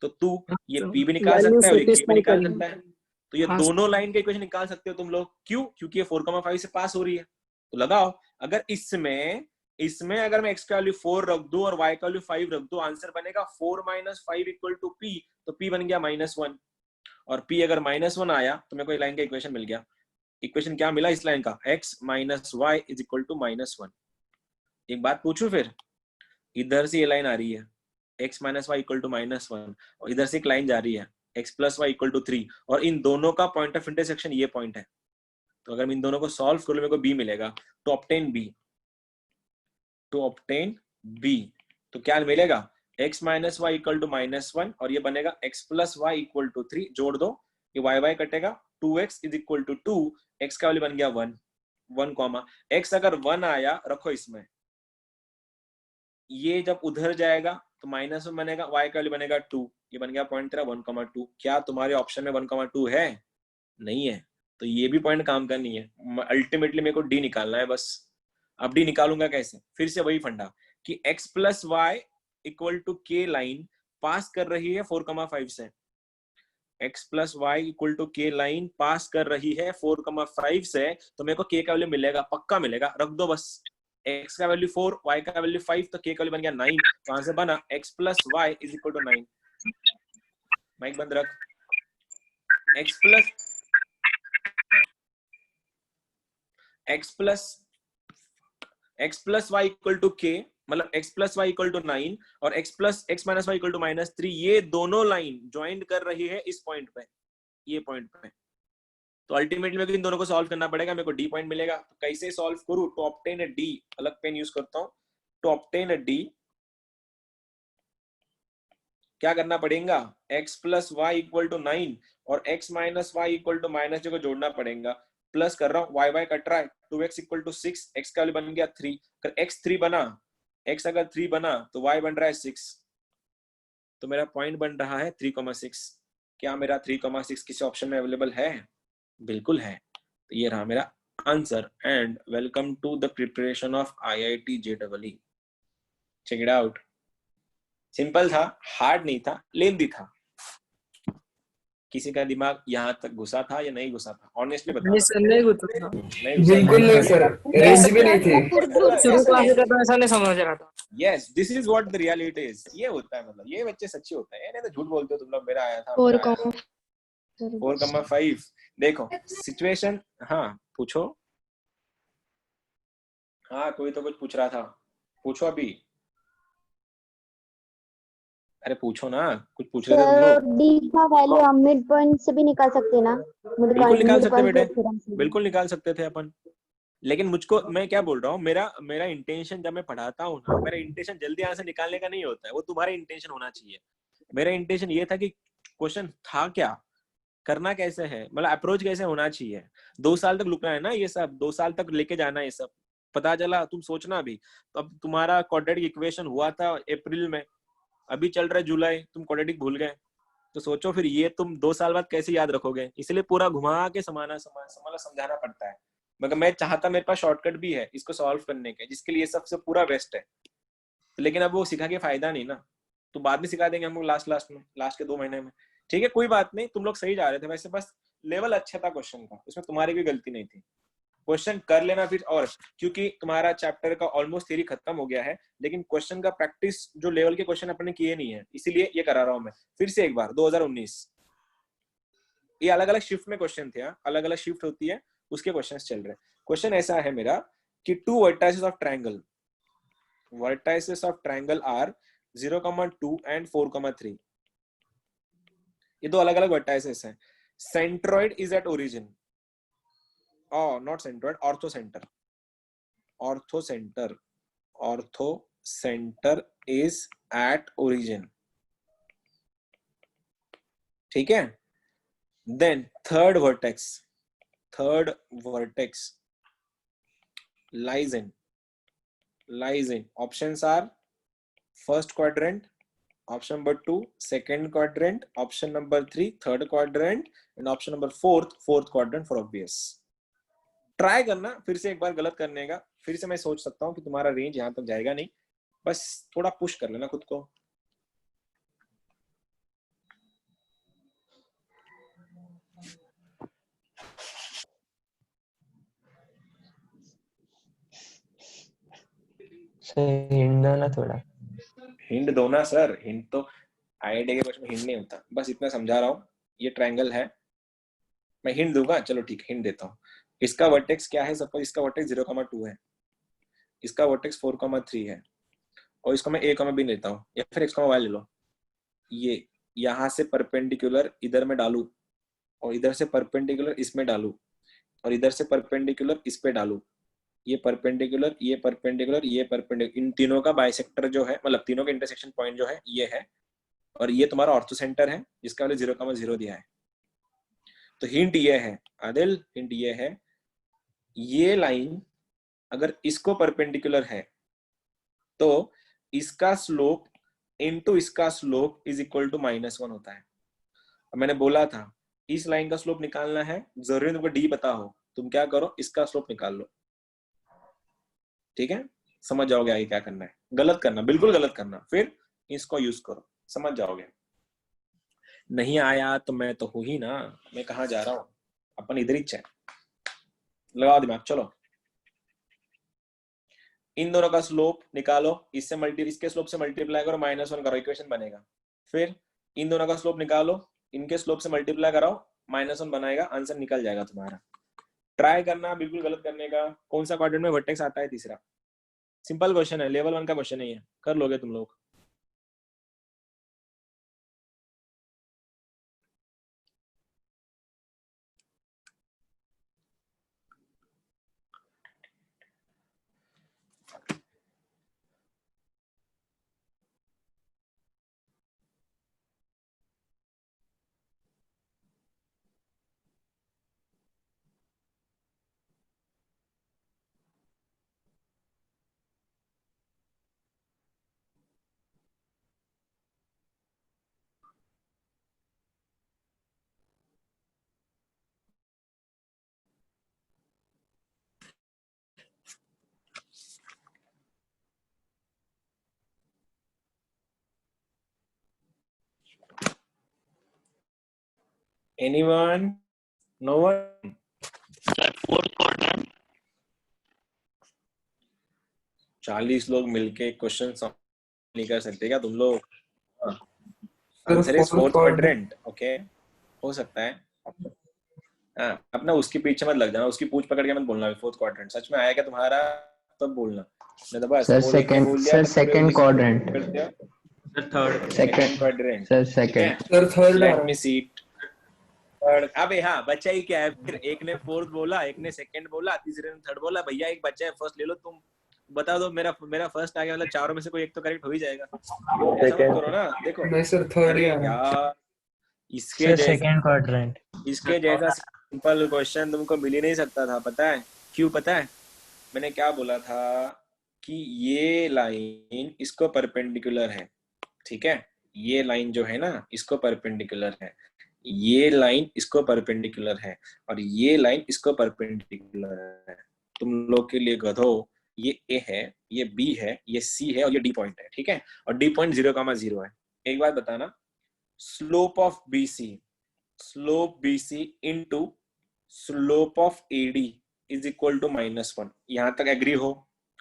तो तू ये p भी निकाल सकता है और ये k भी निकाल सकता है। तो ये दोनों लाइन के इक्वेशन निकाल सकते हो तुम लोग। क्यों? क्योंकि ये 4,5 से पास हो रही है। तो लगाओ, अगर इसमें अगर मैं x का वैल्यू 4 रख दूं और y का वैल्यू 5 रख दूं, आंसर बनेगा 4 माइनस 5 इक्वल टू p, तो p बन गया -1, और p अगर -1 आया तो मेरे को ये लाइन का इक्वेशन मिल गया। इक्वेशन क्या मिला इस लाइन का? x minus y is equal to -1। एक बात पूछूं फिर, इधर से ये लाइन आ रही है x minus y equal to -1, और इधर से एक लाइन जा रही है x plus Y equal to 3, और इन दोनों का पॉइंट ऑफ इंटरसेक्शन ये पॉइंट है। तो अगर मैं इन दोनों को सॉल्व करूं, मेरे को b मिलेगा। टू ऑब्टेन b, तो क्या मिलेगा? x minus y equal to -1, और ये बनेगा x plus Y equal to 3, जोड़ दो, ये y कटेगा, 2x is equal to 2, x का वैल्यू बन गया 1 कॉमा, x अगर 1 आया, रखो इसमें, ये जब उधर जाएगा तो -1 बनेगा, y का वैल्यू बनेगा 2, ये बन गया पॉइंट तेरा 1,2। क्या तुम्हारे ऑप्शन में 1,2 है? नहीं है, तो ये भी पॉइंट काम का नहीं है। अल्टीमेटली मेरे को d निकालना है बस। अब d निकालूंगा कैसे? फिर से वही फंडा कि x plus Y equal to k line pass कर रही है 4,5 से, x plus Y equal to k line pass कर रही है 4,5 से, तो मेरे को k का वैल्यू मिलेगा, पक्का मिलेगा, रख दो बस। x का वैल्यू 4, y का वैल्यू 5, तो k का वैल्यू बन गया 9, तो आंसर बना x plus y is equal to 9। Mike बंद रख। x plus Y equal to k, मतलब x plus Y equal to 9 और x minus y equal to -3, ये दोनों लाइन ज्वाइन कर रही है इस पॉइंट पे, ये पॉइंट पे। तो अल्टीमेटली मेरे को इन दोनों को सॉल्व करना पड़ेगा, मेरे को d पॉइंट मिलेगा। तो कैसे सॉल्व करूं? टू ऑब्टेन अ d, अलग पेन यूज करता हूं। टू ऑब्टेन अ d क्या करना पड़ेगा? x plus Y equal to 9 और x minus y equal to -2 को जोड़ना पड़ेगा। प्लस कर रहा हूँ, y कट रहा है, 2x इक्वल टू 6, x का वैल्यू बन गया 3, अगर x 3 बना, x अगर 3 बना तो y बन रहा है 6, तो मेरा पॉइंट बन रहा है 3,6। क्या मेरा 3,6 किसी ऑप्शन में अवेलेबल है? बिल्कुल है। तो ये रहा मेरा answer, and welcome to the preparation of IIT JEE। Check it out. Simple था, हार्ड नहीं था, लेंथी था। किसी का दिमाग यहाँ तक घुसा था या नहीं घुसा था? ऑनेस्टली नहीं बताओ। सर, नहीं घुसा था। नहीं घुसा बिल्कुल नहीं सर, रेंज भी नहीं थी। शुरू क्लास में तो ऐसा नहीं समझ रहा था। Yes, this is what the reality is. ये होता है, मतलब ये बच्चे सच्चे होते हैं, नहीं तो झूठ बोलते हो तुम लोग, मेरा आया था 4,5। देखो सिचुएशन, हाँ पूछो। हाँ कोई तो कुछ पूछ रहा था, पूछो अभी। अरे पूछो ना, कुछ पूछ रहे थे तुम लोग। डी का वैल्यू हम मिड पॉइंट से भी निकाल सकते ना? बिल्कुल निकाल सकते बेटे, बिल्कुल निकाल सकते थे अपन। लेकिन मुझको, मैं क्या बोल रहा हूँ, मेरा इंटेंशन जब मैं पढ़ाता हूँ ना, मेरा इंटेंशन जल्दी आंसर निकालने का नहीं होता है, वो तुम्हारा इंटेंशन होना चाहिए। मेरा इंटेंशन ये था कि क्वेश्चन था क्या, करना कैसे है, मतलब अप्रोच कैसे होना चाहिए। 2 साल तक लुकना है ना ये सब, 2 साल तक लेके जाना है ये सब। पता चला, तुम सोचना अभी, तो अब तुम्हारा क्वाड्रेटिक इक्वेशन हुआ था अप्रैल में, अभी चल रहा है जुलाई, तुम क्वाड्रेटिक भूल गए, तो सोचो फिर ये तुम 2 साल बाद कैसे याद रखोगे। इसलिए पूरा घुमा के समझाना पड़ता है। मगर मैं चाहता, मेरे पास शॉर्टकट भी है इसको सॉल्व करने के, जिसके लिए सबसे पूरा बेस्ट है। लेकिन अब वो सिखा के फायदा नहीं ना, तो बाद में सिखा देंगे हम लोग लास्ट के 2 महीने में। ठीक है, कोई बात नहीं, तुम लोग सही जा रहे थे वैसे, बस लेवल अच्छा था क्वेश्चन का, उसमें तुम्हारी भी गलती नहीं थी। क्वेश्चन कर लेना फिर, और क्योंकि तुम्हारा चैप्टर का ऑलमोस्ट थ्योरी खत्म हो गया है, लेकिन क्वेश्चन का प्रैक्टिस जो लेवल के क्वेश्चन अपने किए नहीं है, इसीलिए ये करा रहा हूं मैं फिर से एक बार। 2019 ये अलग अलग शिफ्ट में क्वेश्चन थे, अलग अलग शिफ्ट होती है, उसके क्वेश्चन चल रहे हैं। क्वेश्चन ऐसा है मेरा कि 2 vertices of triangle, vertices of triangle are 0,2 and 4,3। ये 2 अलग अलग वर्टाइसेस हैं। Centroid is at origin, not centroid, orthocentre, orthocentre, orthocentre is at origin. ठीक है, then third vertex lies in options are first quadrant, option number 2 second quadrant, option number 3 third quadrant, and option number 4th quadrant for obvious। Try करना फिर से एक बार गलत करने का, फिर से मैं सोच सकता हूँ कि तुम्हारा रेंज यहाँ तक जाएगा नहीं, बस थोड़ा पुश कर लेना खुद को। हिंट दो ना थोड़ा। हिंट दो ना सर, हिंट तो आईआईटी के क्वेश्चन में हिंट नहीं होता, बस इतना समझा रहा हूँ। ये ट्रायंगल है, मैं हिंट दूंगा, चलो ठीक है हिंट देता हूँ। इसका वर्टेक्स क्या है, सपोज इसका वर्टेक्स 0,2 है, इसका वर्टेक्स 4,3 है, और इसको मैं a, b लेता हूँ, या फिर x, y ले लो। ये यहाँ से परपेंडिकुलर इधर में डालू, और इधर से परपेंडिकुलर इसमें डालू, और इधर से परपेंडिकुलर इस पे डालू, ये परपेंडिकुलर, ये परपेंडिकुलर, ये परपेंडिकुलर, इन तीनों का बाइसेक्टर जो है, मतलब तीनों का इंटरसेक्शन पॉइंट जो है ये है, और ये तुम्हारा ऑर्थोसेंटर है जिसका वैल्यू 0,0 दिया है। तो हिंट ये है आदिल, हिंट ये है, ये लाइन अगर इसको परपेंडिकुलर है तो इसका स्लोप इनटू इसका स्लोप इज इक्वल टू -1 होता है। अब मैंने बोला था इस लाइन का स्लोप निकालना है, जरूरी तुमको डी पता हो, तुम क्या करो इसका स्लोप निकाल लो, ठीक है, समझ जाओगे आगे क्या करना है। गलत करना, बिल्कुल गलत करना, फिर इसको यूज करो, समझ जाओगे। नहीं आया तो मैं तो हूं ही ना, मैं कहाँ जा रहा हूं, अपन इधर ही चल, लगाओ दिमाग, चलो। इन दोनों का स्लोप निकालो, इससे इसके स्लोप से मल्टीप्लाई करो, -1 करो, इक्वेशन बनेगा। फिर इन दोनों का स्लोप निकालो, इनके स्लोप से मल्टीप्लाई कराओ, -1 बनाएगा, आंसर निकल जाएगा तुम्हारा। ट्राई करना, बिल्कुल गलत करने का। कौन सा क्वाड्रेंट में वर्टेक्स आता है? तीसरा। सिंपल क्वेश्चन है, लेवल 1 का क्वेश्चन नहीं है, कर लोगे तुम लोग। Anyone? No one? Fourth quadrant. 40 लोग मिलके क्वेश्चन नहीं कर सकते क्या तुम लोग? Sir answer is fourth fourth quadrant. Quadrant. Okay, हो सकता है। हाँ, अपना उसके पीछे मत लग जाना, उसकी पूछ पकड़ के मत बोलना फोर्थ क्वाड्रेंट। सच में आया क्या तुम्हारा तब बोलना, नहीं तो बस सर वो एक ने बोल दिया सर तो पूरे सेकंड उल्टे क्वाड्रेंट। करते हो। Sir third. Second quadrant, sir ठीक है। सेकंड। सर थर्ड आ लेट रहा मी है। सी। अबे हाँ, बच्चा ही क्या है फिर? एक ने फोर्थ बोला, एक ने सेकंड बोला, तीसरे ने थर्ड बोला। भैया एक बच्चा है, फर्स्ट ले लो तुम। बता दो मेरा फर्स्ट आ गया, मतलब चारों में से कोई एक तो करेक्ट हो ही जाएगा। ऐसा मत करो ना, देखो। नहीं सर थर्ड ही अरे आ रहा है। यार, इसके सर जैसा सेकंड क्वाड्रेंट। इसके जैसा सिंपल क्वेश्चन तुमको मिल ही नहीं सकता था। पता है क्यों? पता है मैंने क्या बोला था? कि ये लाइन इसको परपेंडिकुलर है, ठीक है। ये लाइन जो है ना, इसको परपेंडिकुलर है, ये लाइन इसको परपेंडिकुलर है, और ये लाइन इसको परपेंडिकुलर है। तुम लोग के लिए गधो, ये ए है, ये बी है, ये सी है, और ये डी पॉइंट है, ठीक है। और डी पॉइंट 0,0 है। एक बात बताना, slope of BC into slope of AD is equal to -1। यहां तक एग्री हो?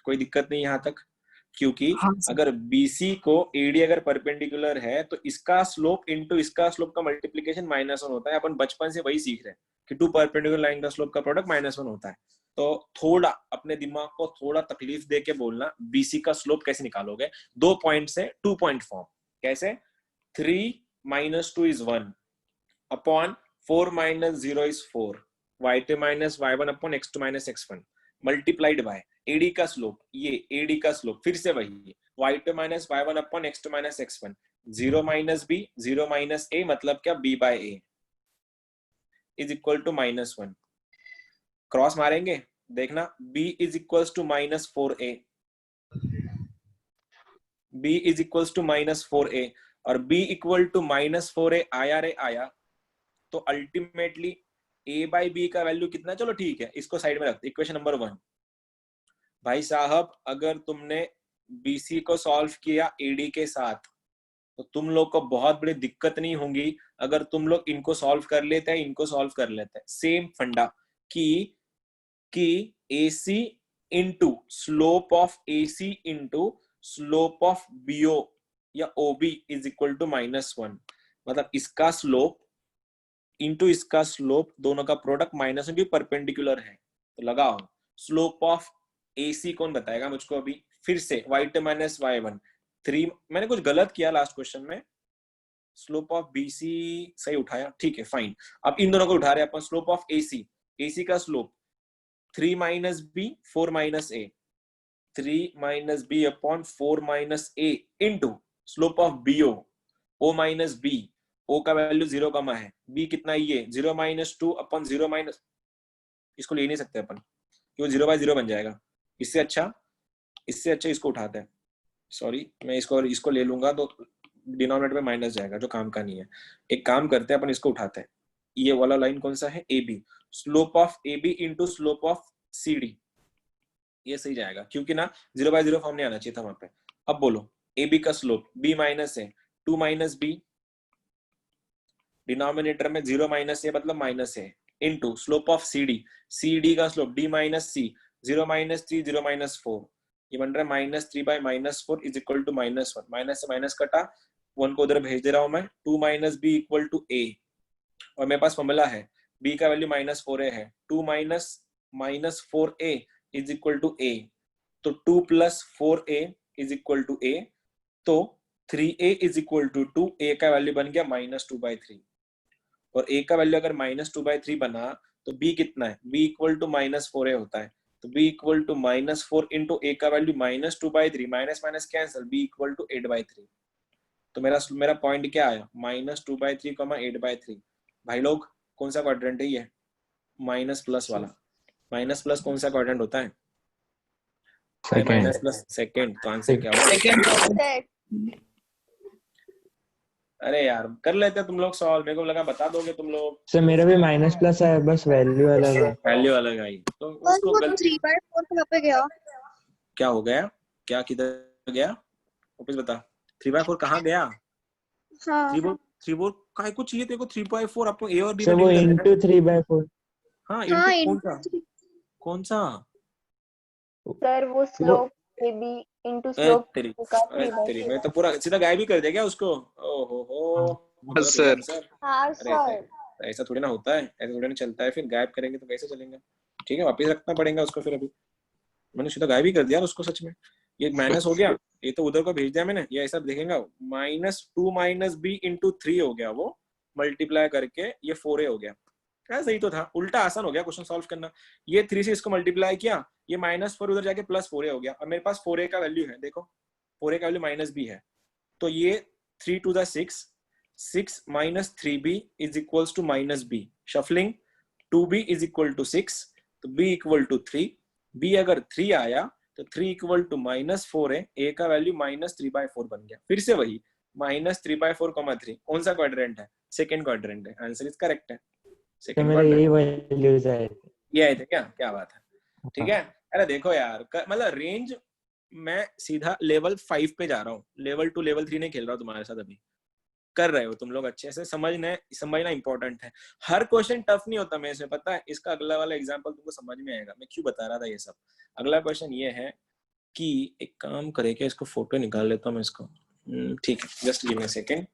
कोई दिक्कत नहीं यहां तक? क्योंकि हाँ सर। अगर BC को AD अगर परपेंडिकुलर है तो इसका स्लोप इनटू इसका स्लोप का मल्टीप्लिकेशन -1 होता है। अपन बचपन से वही सीख रहे हैं कि टू परपेंडिकुलर लाइन का स्लोप का प्रोडक्ट -1 होता है। तो थोड़ा अपने दिमाग को थोड़ा तकलीफ दे के बोलना, BC का स्लोप कैसे निकालोगे? 2 पॉइंट से 2 पॉइंट फॉर्म। कैसे? 3 - 2 is 1 upon 4 - 0 is 4, y2 - y1 upon x2 - x1 multiplied by AD का स्लोप। ये AD का स्लोप फिर से वही y2 - y1 upon x2 - x1, 0 - b 0 - a मतलब क्या? b by a is equal to -1। Cross मारेंगे, देखना, b is equal to -4a, b is equal to -4a, और b इक्वल टू -4a आया रे आया। तो अल्टीमेटली a बाई बी का वैल्यू कितना? चलो ठीक है, इसको साइड में रखते। इक्वेशन नंबर 1 भाई साहब, अगर तुमने BC को सॉल्व किया AD के साथ तो तुम लोग को बहुत बड़ी दिक्कत नहीं होगी अगर तुम लोग इनको सॉल्व कर लेते हैं, इनको सॉल्व कर लेते हैं। सेम फंडा कि AC into slope of AC into slope of BO या OB इज इक्वल टू -1। मतलब इसका स्लोप इंटू इसका स्लोप, दोनों का प्रोडक्ट -1 भी परपेंडिकुलर है। तो लगाओ, स्लोप ऑफ AC कौन बताएगा मुझको? अभी फिर से y2 - y1 3। मैंने कुछ गलत किया लास्ट क्वेश्चन में। स्लोप ऑफ BC सही उठाया, ठीक है फाइन। अब इन दोनों को उठा रहे हैं अपन। स्लोप ऑफ AC का slope 3 - b 4 - a, 3 - b upon 4 - a into slope of BO, O - b, O का वैल्यू 0 कमा है, B कितना? ये 0 - 2 अपॉन 0 - इसको ले नहीं सकते अपन, क्यों? 0/0 बन जाएगा। इससे अच्छा इसको उठाते हैं। सॉरी, मैं इसको ले लूंगा तो डिनोमिनेटर में माइनस जाएगा, जो काम का नहीं है। एक काम करते हैं अपन, इसको उठाते हैं। ये वाला लाइन कौन सा है? AB। Slope of AB into slope of CD, ये सही जाएगा, क्योंकि ना 0/0 फॉर्म नहीं आना चाहिए था वहां पे। अब बोलो, AB का स्लोप B माइनस है 2 - b, डिनोमिनेटर में 0 - a मतलब -a, into slope of CD का स्लोप D - c, 0 - 3 0 - 4, ये बन रहा है -3/-4 इज इक्वल टू -1। माइनस से माइनस कटा, 1 को उधर भेज दे रहा हूं मैं। 2 - b इक्वल टू a, और मेरे पास फॉर्मूला है b का वैल्यू -4a है। 2 - 4a is equal to a, तो 2 + 4a is equal to a, तो 3a is equal to 2, a का वैल्यू बन गया -2/3, और a का वैल्यू अगर -2/3 बना तो b कितना है? b इक्वल टू -4a होता है। तो b equal to -4 into a का value -2/3, minus minus cancel, b equal to 8/3। तो मेरा पॉइंट क्या आया? -2/3, 8/3। भाई लोग, कौन सा क्वाड्रेंट है ये? माइनस प्लस वाला। माइनस प्लस कौन सा क्वाड्रेंट होता है? Minus plus second. तो आंसर क्या होगा? अरे यार, कर लेते तुम लोग सॉल्व, मेरे को लगा बता दोगे तुम लोग। सर मेरा भी -+ है, बस वैल्यू अलग है। वैल्यू अलग आई तो उसको वो 3/4 कहाँ पे गया? क्या हो गया? क्या किधर गया? वापस बता, 3/4 कहाँ गया? हाँ 3 4 काय को चाहिए तेरे को 3/4 आपको ए और बी सर में वो डिवाइड करना है। इंटू 3/4 हाँ हाँ इंटू कौन सा इंटू कौन सा सर वो slope A B into slope तेरी का अरे 3/4 तेरी मैं तो पूरा सीधा गायब ही कर दिया क्या उसको ओहो हो बस सर। आंसर हाँ अरे सर ऐसा थोड़ी ना होता है ऐसा थोड़ी ना चलता है फिर गायब करेंगे तो कैसे चलेगा ठीक है वापस रखना पड़ेगा उसको फिर अभी मैंने सीधा गायब ही कर दिया उसको सच में ये माइनस हो गया ये तो उधर को भेज दिया मैंने ये ऐसा देखेगा -2 - b × 3 हो गया वो मल्टीप्लाई करके ये 4a हो गया सही तो था उल्टा आसान हो गया क्वेश्चन सॉल्व करना ये 3 से इसको मल्टीप्लाई किया ये -4 उधर जाके +4a हो गया और मेरे पास 4a का वैल्यू है देखो 4a का वैल्यू -b है तो ये 3 to the 6 6 - 3b is equals to -b shuffling 2b is equal to 6 तो b equal to 3 b अगर 3 आया तो 3 equal to -4a a का वैल्यू -3/4 बन गया फिर से वही -3/4, 3 कौन सा क्वाड्रेंट है सेकंड क्वाड्रेंट है आंसर इज करेक्ट है तो सेकंड मेरे क्वाड्रेंट यही वैल्यूज आए थे। ये आए थे क्या क्या बात है ठीक है अरे देखो यार मतलब रेंज मैं सीधा लेवल 5 पे जा रहा हूँ लेवल 2 लेवल 3 नहीं खेल रहा हूँ तुम्हारे साथ अभी कर रहे हो तुम लोग अच्छे से समझना इंपॉर्टेंट है हर क्वेश्चन टफ नहीं होता मेरे से पता है इसका अगला वाला एग्जांपल तुमको समझ में आएगा मैं क्यों बता रहा था ये सब अगला क्वेश्चन ये है कि एक काम करे क्या इसको फोटो निकाल लेता हूँ मैं इसको ठीक है just give me a second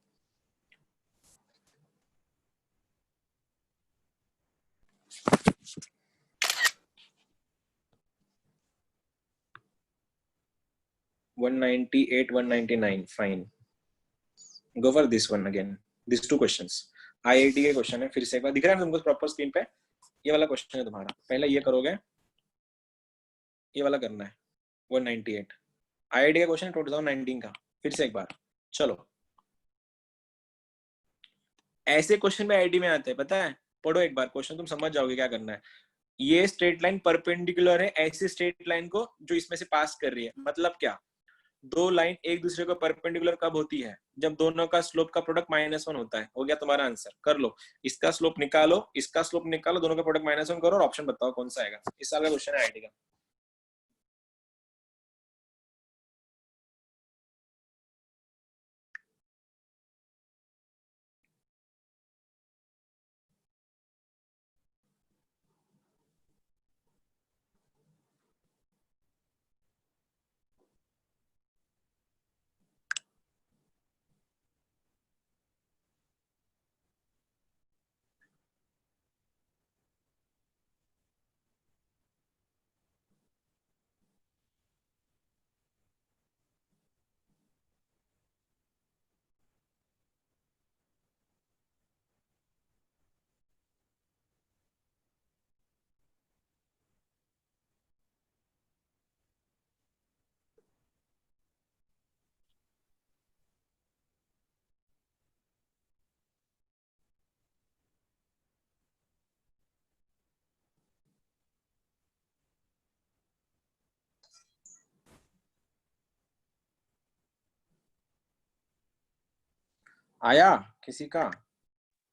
(198, 199) fine go for this one again this two questions IIT के क्वेश्चन है फिर से एक बार दिख रहा है तुमको प्रॉपर स्क्रीन पे ये वाला क्वेश्चन है तुम्हारा पहले ये करोगे ये वाला करना है 198 आईआईटी का क्वेश्चन 2019 का फिर से एक बार चलो ऐसे क्वेश्चन में आईआईटी में आते हैं पता है पढ़ो एक बार क्वेश्चन तुम समझ जाओगे क्या करना है ये स्ट्रेट लाइन परपेंडिकुलर है ऐसी स्ट्रेट लाइन को जो इसमें से पास कर रही है मतलब क्या दो लाइन एक दूसरे को परपेंडिकुलर कब होती है जब दोनों का स्लोप का प्रोडक्ट -1 होता है हो गया तुम्हारा आंसर कर लो इसका स्लोप निकालो इसका स्लोप निकालो दोनों का प्रोडक्ट -1 करो और ऑप्शन बताओ कौन सा आएगा इस साल का क्वेश्चन है आईआईटी का आया किसी का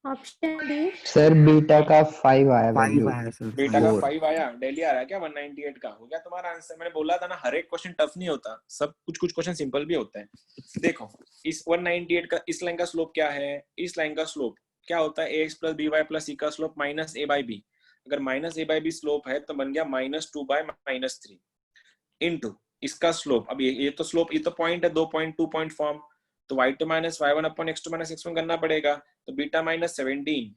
ऑप्शन डी। सर बीटा का 5 आया वैल्यू। बेटा का 5 आया डेली आ रहा है क्या 198 का हो गया तुम्हारा आंसर मैंने बोला था ना हर एक क्वेश्चन टफ नहीं होता सब कुछ क्वेश्चन सिंपल भी होते हैं देखो इस 198 का इस लाइन का स्लोप क्या है इस लाइन का स्लोप क्या होता है ax + by + c का स्लोप -a/b अगर -a/b स्लोप है तो बन गया -2/-3 इनटू इसका स्लोप अब ये तो स्लोप ये तो पॉइंट है 2 पॉइंट 2 पॉइंट फॉर्म तो y2 - y1 / x2 - x1 करना पड़ेगा तो बीटा -17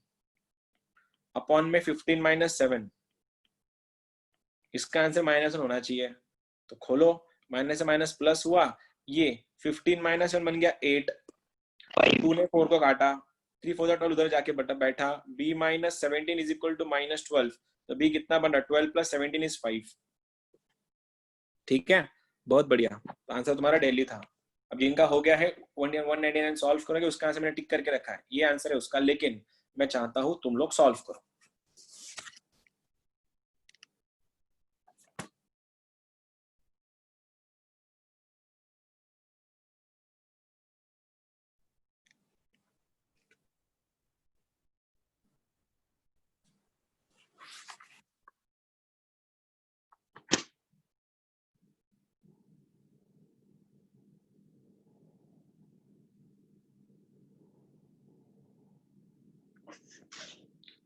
अपॉन में 15 - 7 इसका आंसर -1 होना चाहिए तो खोलो माइनस से माइनस प्लस हुआ ये 15 - 7 बन गया 8 2 ने 4 को काटा 3 4 12 उधर जाके बैठा b - 17 इज इक्वल टू -12 तो b कितना बन रहा 12 + 17 इज 5 ठीक है बहुत बढ़िया तो आंसर तुम्हारा डेली था अब जिनका हो गया है 199 सॉल्व करोगे उसका आंसर मैंने टिक करके रखा है ये आंसर है उसका लेकिन मैं चाहता हूं तुम लोग सॉल्व करो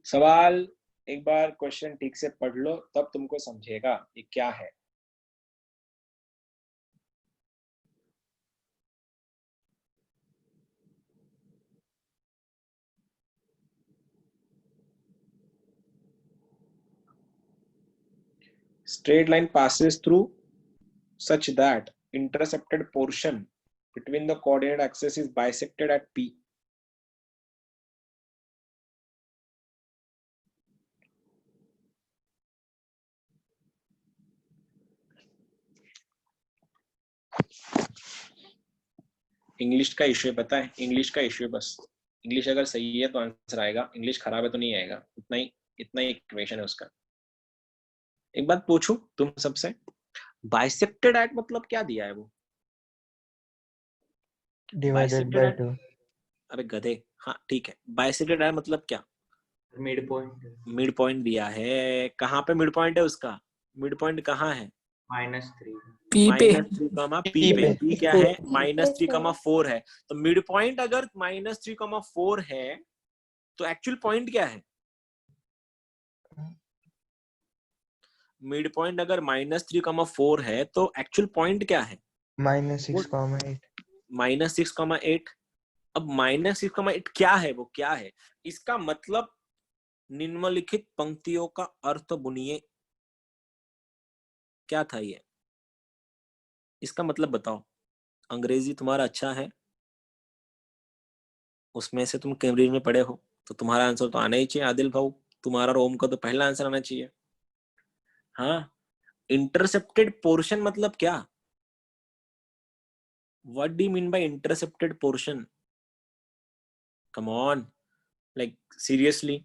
सवाल एक बार क्वेश्चन ठीक से पढ़ लो तब तुमको समझेगा ये क्या है। Straight line passes through such that intercepted portion between the coordinate axes is bisected at P. English का इश्यू है, पता है, इंग्लिश का इश्यू है बस। इंग्लिश अगर सही है तो आंसर आएगा, इंग्लिश खराब है तो नहीं आएगा। इतना ही इक्वेशन है उसका। एक बात पूछूं तुम सबसे, बाइसेक्टेड एट मतलब क्या दिया है वो? Divided by 2। अरे गधे, हाँ ठीक है, बाइसेक्टेड एट मतलब क्या? Mid point. मिड पॉइंट दिया है। कहाँ पे मिड पॉइंट है उसका? मिड पॉइंट कहाँ है? -3 पी पे पी पे। पी क्या है? -3,4 है। तो मिड पॉइंट अगर -3,4 है तो एक्चुअल पॉइंट क्या है? मिड पॉइंट अगर -3,4 है तो एक्चुअल पॉइंट क्या है? -6,8। -6,8। अब -6,8 क्या है? वो क्या है? इसका मतलब निम्नलिखित पंक्तियों का अर्थ बुनिए। क्या था ये? इसका मतलब बताओ। अंग्रेजी तुम्हारा अच्छा है, उसमें से तुम कैम्ब्रिज में पढ़े हो तो तुम्हारा आंसर तो आना ही चाहिए। आदिल भाऊ, तुम्हारा रोम का तो पहला आंसर आना चाहिए। हाँ, इंटरसेप्टेड पोर्शन मतलब क्या? What do you mean by intercepted portion? Come on, like seriously,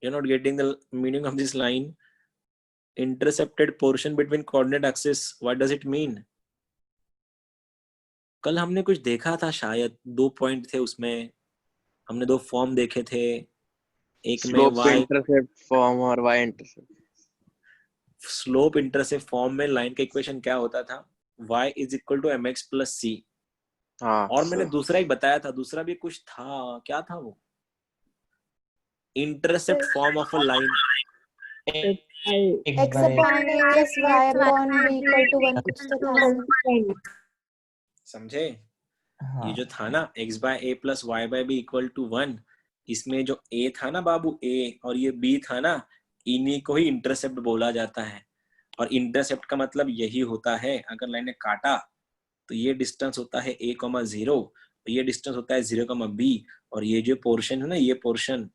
you're not getting the meaning of this line. Intercepted portion between coordinate axes, what does it mean? कल हमने कुछ देखा था शायद, 2 पॉइंट थे उसमें, हमने 2 फॉर्म देखे थे। एक में स्लोप y इंटरसेप्ट फॉर्म और y intercept. Slope intercept form में लाइन का इक्वेशन क्या होता था? y is equal to mx plus c। हाँ, और मैंने दूसरा एक बताया था, दूसरा भी कुछ था, क्या था वो? Intercept form of a line. X upon A plus Y upon B equal to 1 कुछ तो था। समझे? हाँ। ये जो था ना x/a plus y/b equal to 1, इसमें जो a था ना बाबू, a, और ये b था ना, इन्हीं को ही इंटरसेप्ट बोला जाता है। और इंटरसेप्ट का मतलब यही होता है, अगर लाइन ने काटा तो ये डिस्टेंस होता है a,0, ये डिस्टेंस होता है 0,b, और ये जो पोर्शन है ना, ये पोर्शन,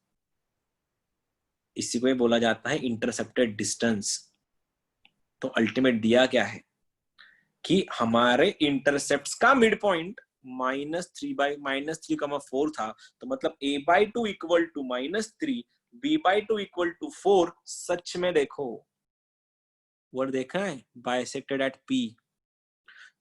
इसी को ही बोला जाता है इंटरसेप्टेड डिस्टेंस। तो अल्टीमेट दिया क्या है कि हमारे इंटरसेप्ट्स का मिड पॉइंट -3/4 था, तो मतलब a/2 equal to -3, b/2 equal to 4। सच में देखो, वर्ड देखा है, बाइसेक्टेड एट p।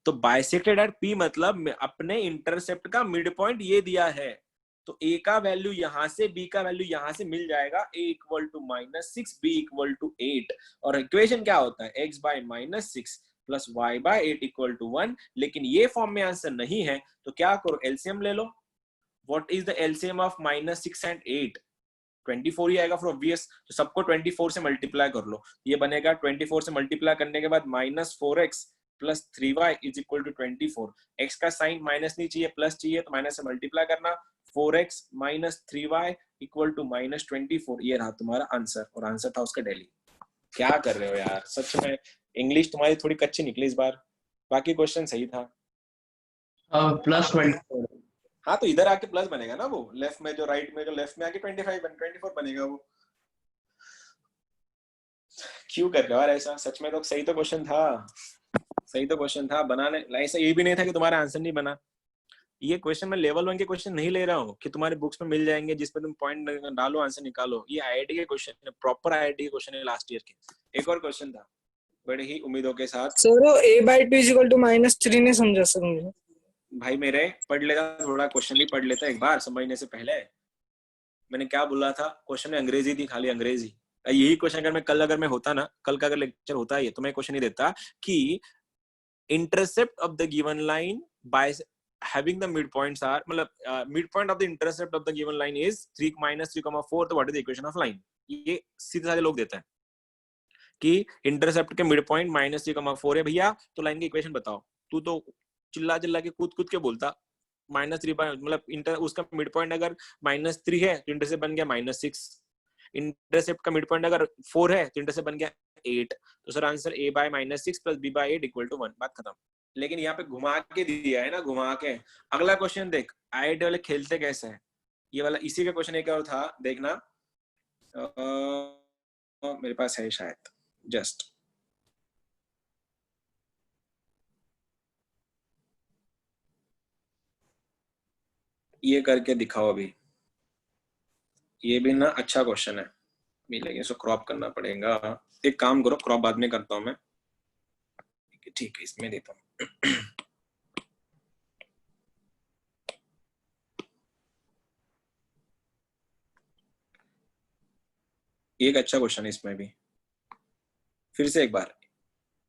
तो बाइसेक्टेड एट p मतलब अपने इंटरसेप्ट का मिड पॉइंट ये दिया है, तो a का वैल्यू यहां से, b का वैल्यू यहां से मिल जाएगा, a equal to -6, b equal to 8। और इक्वेशन क्या होता है? x/-6 plus y/8 equal to 1। लेकिन ये फॉर्म में आंसर नहीं है तो क्या करो? एलसीएम ले लो। What is the LCM of -6 and 8? 24 ही आएगा फॉर ऑब्वियस, तो सबको 24 से मल्टीप्लाई कर लो। ये बनेगा 24 से मल्टीप्लाई करने के बाद -4x plus 3y is equal to 24। x का साइन माइनस नहीं चाहिए, प्लस चाहिए, तो माइनस से मल्टीप्लाई करना। 4x minus 3y equal to -24। ये रहा तुम्हारा आंसर, और आंसर था उसका दिल्ली। क्या कर रहे हो यार, सच में इंग्लिश तुम्हारी थोड़ी कच्ची निकली इस बार, बाकी क्वेश्चन सही था। +24। हाँ, तो इधर आके प्लस बनेगा ना, वो लेफ्ट में जो, राइट में जो, लेफ्ट में आके 24 बनेगा वो। क्यों कर रहे हो यार ऐसा? सच में तो सही तो क्वेश्चन था, सही तो क्वेश्चन था बनाने। ऐसा ये भी नहीं था कि तुम्हारा आंसर नहीं बना। ये क्वेश्चन मैं लेवल 1 के क्वेश्चन नहीं ले रहा हूँ कि तुम्हारे बुक्स में मिल जाएंगे जिसपे तुम पॉइंट डालो, आंसर निकालो। ये आईआईटी के क्वेश्चन है, प्रॉपर आईआईटी के क्वेश्चन है लास्ट ईयर के। एक और क्वेश्चन था बड़े ही उम्मीदों के साथ। सर a/2 इक्वल टू -3 नहीं समझा सर मुझे। भाई मेरे पढ़ लेता थोड़ा, क्वेश्चन भी पढ़ लेता एक बार समझने से पहले। मैंने क्या बोला था? क्वेश्चन में अंग्रेजी थी, खाली अंग्रेजी। यही क्वेश्चन अगर मैं कल होता ना, कल का अगर लेक्चर होता है तो मैं क्वेश्चन नहीं देता कि intercept of the given line by having the midpoints are मतलब midpoint of the intercept of the given line is 3 minus 3,4, तो what is the equation of line? ये सीधे साधे लोग देता है कि इंटरसेप्ट के मिड पॉइंट -3,4 है भैया, तो लाइन की इक्वेशन बताओ। तू तो चिल्ला चिल्ला के कूद के बोलता -3 मतलब उसका मिड पॉइंट अगर -3 है तो इंटरसेप्ट बन गया -6, इंटरसेप्ट का मिड पॉइंट अगर 4 है तो इंटरसेप्ट बन गया 8। तो sir answer a by -6 + b by 8 = 1, बात खत्म। लेकिन यहाँ पे घुमा के दिया है ना, घुमा के। अगला क्वेश्चन देख, आईआईटी वाले खेलते कैसे है ये वाला, इसी का क्वेश्चन एक और था, देखना मेरे पास है शायद, जस्ट ये करके दिखाओ अभी। ये भी ना अच्छा क्वेश्चन है, मिलेगा, इसको क्रॉप करना पड़ेगा। एक काम करो, क्रॉप बाद में करता हूं मैं, ठीक है, इसमें देता हूँ। एक अच्छा क्वेश्चन है इसमें भी, फिर से एक बार,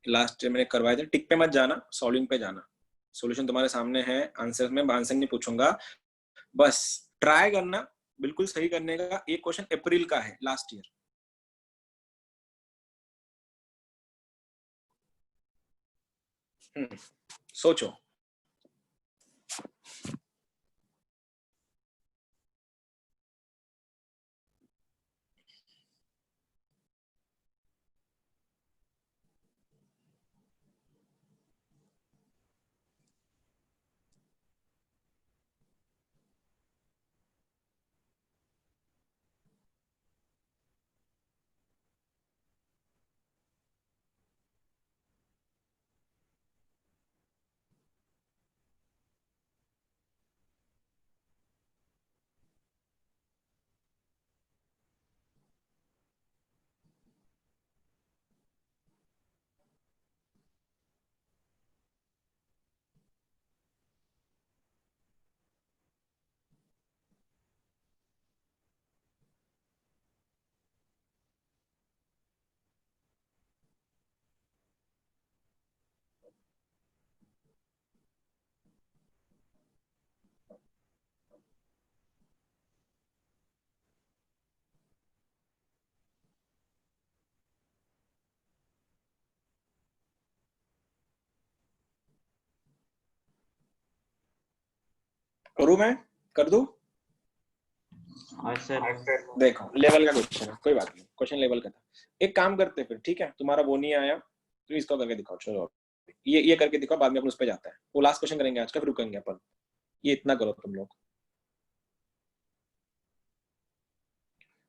लास्ट मैंने करवाए थे। टिक पे मत जाना, सॉल्विंग पे जाना। सॉल्यूशन तुम्हारे सामने है, आंसर में आंसर नहीं पूछूंगा, बस ट्राई करना बिल्कुल सही करने का। एक क्वेश्चन अप्रैल का है, लास्ट ईयर। सोचो। करूं मैं, कर दूं? देखो लेवल का क्वेश्चन है, कोई बात नहीं, क्वेश्चन लेवल का था। एक काम करते फिर, ठीक है, तुम्हारा वो नहीं आया तो इसको करके दिखाओ। चलो ये करके दिखाओ, बाद में अपन उस पे जाता है। वो लास्ट क्वेश्चन करेंगे आज का, फिर रुकेंगे अपन। ये इतना करो तुम लोग।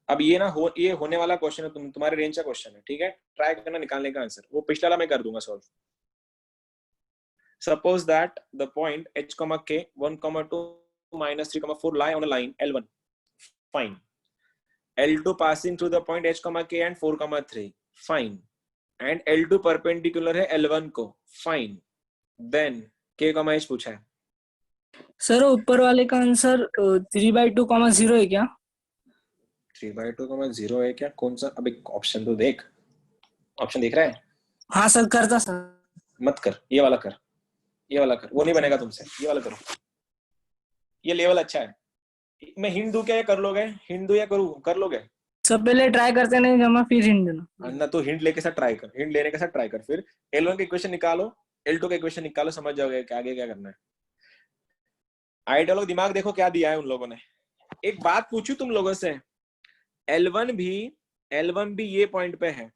अब ये ना हो, ये होने वाला क्वेश्चन है, तुम्हारे रेंज का क्वेश्चन है, ठीक है। ट्राई करना निकालने का आंसर। वो पिछला वाला मैं कर दूंगा solve. Suppose that the point h, k 1, 2 -3, 4 lie on a line L1. Fine. L2 passing through the point h, k and 4, 3. Fine. And L2 perpendicular है L1 को. Fine. Then k, h पूछा है। सर ऊपर वाले का answer 3/2, 0 है क्या? 3/2, 0 है क्या? कौन सा? अब एक ऑप्शन तो देख, ऑप्शन देख रहा है? हाँ सर, करता सर। मत कर, ये वाला कर, ये वाला कर, वो नहीं बनेगा तुमसे। ये वाला करो, ये लेवल अच्छा है। मैं हिंट दूं क्या, या कर लोगे? हिंट दूं या करूं? कर लोगे? सब पहले ट्राई करते नहीं जमा, फिर हिंट देना ना। तो हिंट लेके साथ ट्राई कर, हिंट लेने के साथ ट्राई कर। फिर L1 का इक्वेशन निकालो, L2 का इक्वेशन निकालो, समझ जाओगे कि आगे क्या करना है। आइडिया लोग दिमाग देखो क्या दिया है उन लोगों ने। एक बात पूछूं तुम लोगों से, L1 भी ये पॉइंट पे है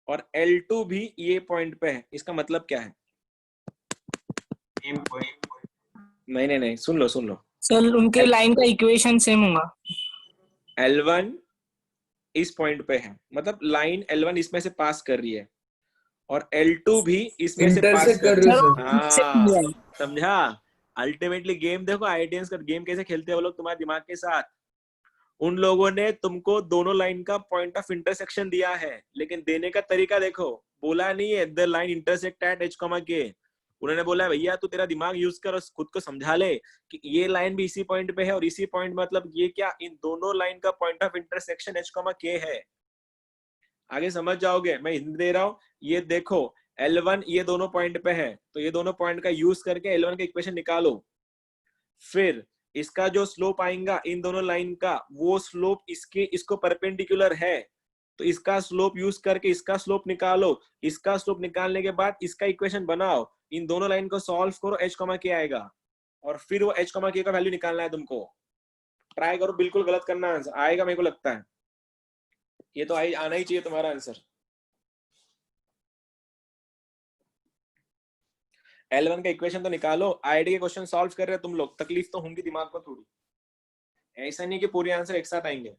और L2 भी ये पॉइंट पे है, इसका मतलब क्या है? नहीं, सुन लो सर, उनके लाइन का इक्वेशन सेम होगा। L1 इस पॉइंट पे है, मतलब लाइन L1 इसमें से पास कर रही है और L2 भी इसमें से पास कर रही है। समझा? अल्टीमेटली गेम देखो, आईआईटीएंस का गेम कैसे खेलते हैं वो लोग तुम्हारे दिमाग के साथ। उन लोगों ने तुमको दोनों लाइन का पॉइंट ऑफ इंटरसेक्शन दिया है, लेकिन देने का तरीका देखो। बोला नहीं है the line intersect at h, k। उन्होंने बोला भैया तू तेरा दिमाग यूज कर और खुद को समझा ले कि ये लाइन भी इसी पॉइंट पे है और इसी पॉइंट, मतलब ये क्या, इन दोनों लाइन का point of intersection h, k है। आगे समझ जाओगे, मैं हिंट दे रहा हूँ। ये देखो L1 ये दोनों पॉइंट पे है, तो ये दोनों पॉइंट का यूज करके L1 का इक्वेशन निकालो। फिर इसका जो स्लोप आएगा इन दोनों लाइन का, वो स्लोप इसको परपेंडिकुलर है, तो इसका स्लोप यूज करके इसका स्लोप निकालो। इसका स्लोप निकालने के बाद इसका इक्वेशन बनाओ, इन दोनों लाइन को सॉल्व करो, h, के आएगा, और फिर वो h, के का वैल्यू निकालना है तुमको। ट्राई करो, बिल्कुल गलत करना, आंसर आएगा मेरे को लगता है। ये तो आना ही चाहिए तुम्हारा आंसर। L1 का इक्वेशन तो निकालो, आईडी के क्वेश्चन सॉल्व कर रहे हो तुम लोग, तकलीफ तो होंगी दिमाग को थोड़ी, ऐसा नहीं कि पूरे आंसर एक साथ आएंगे।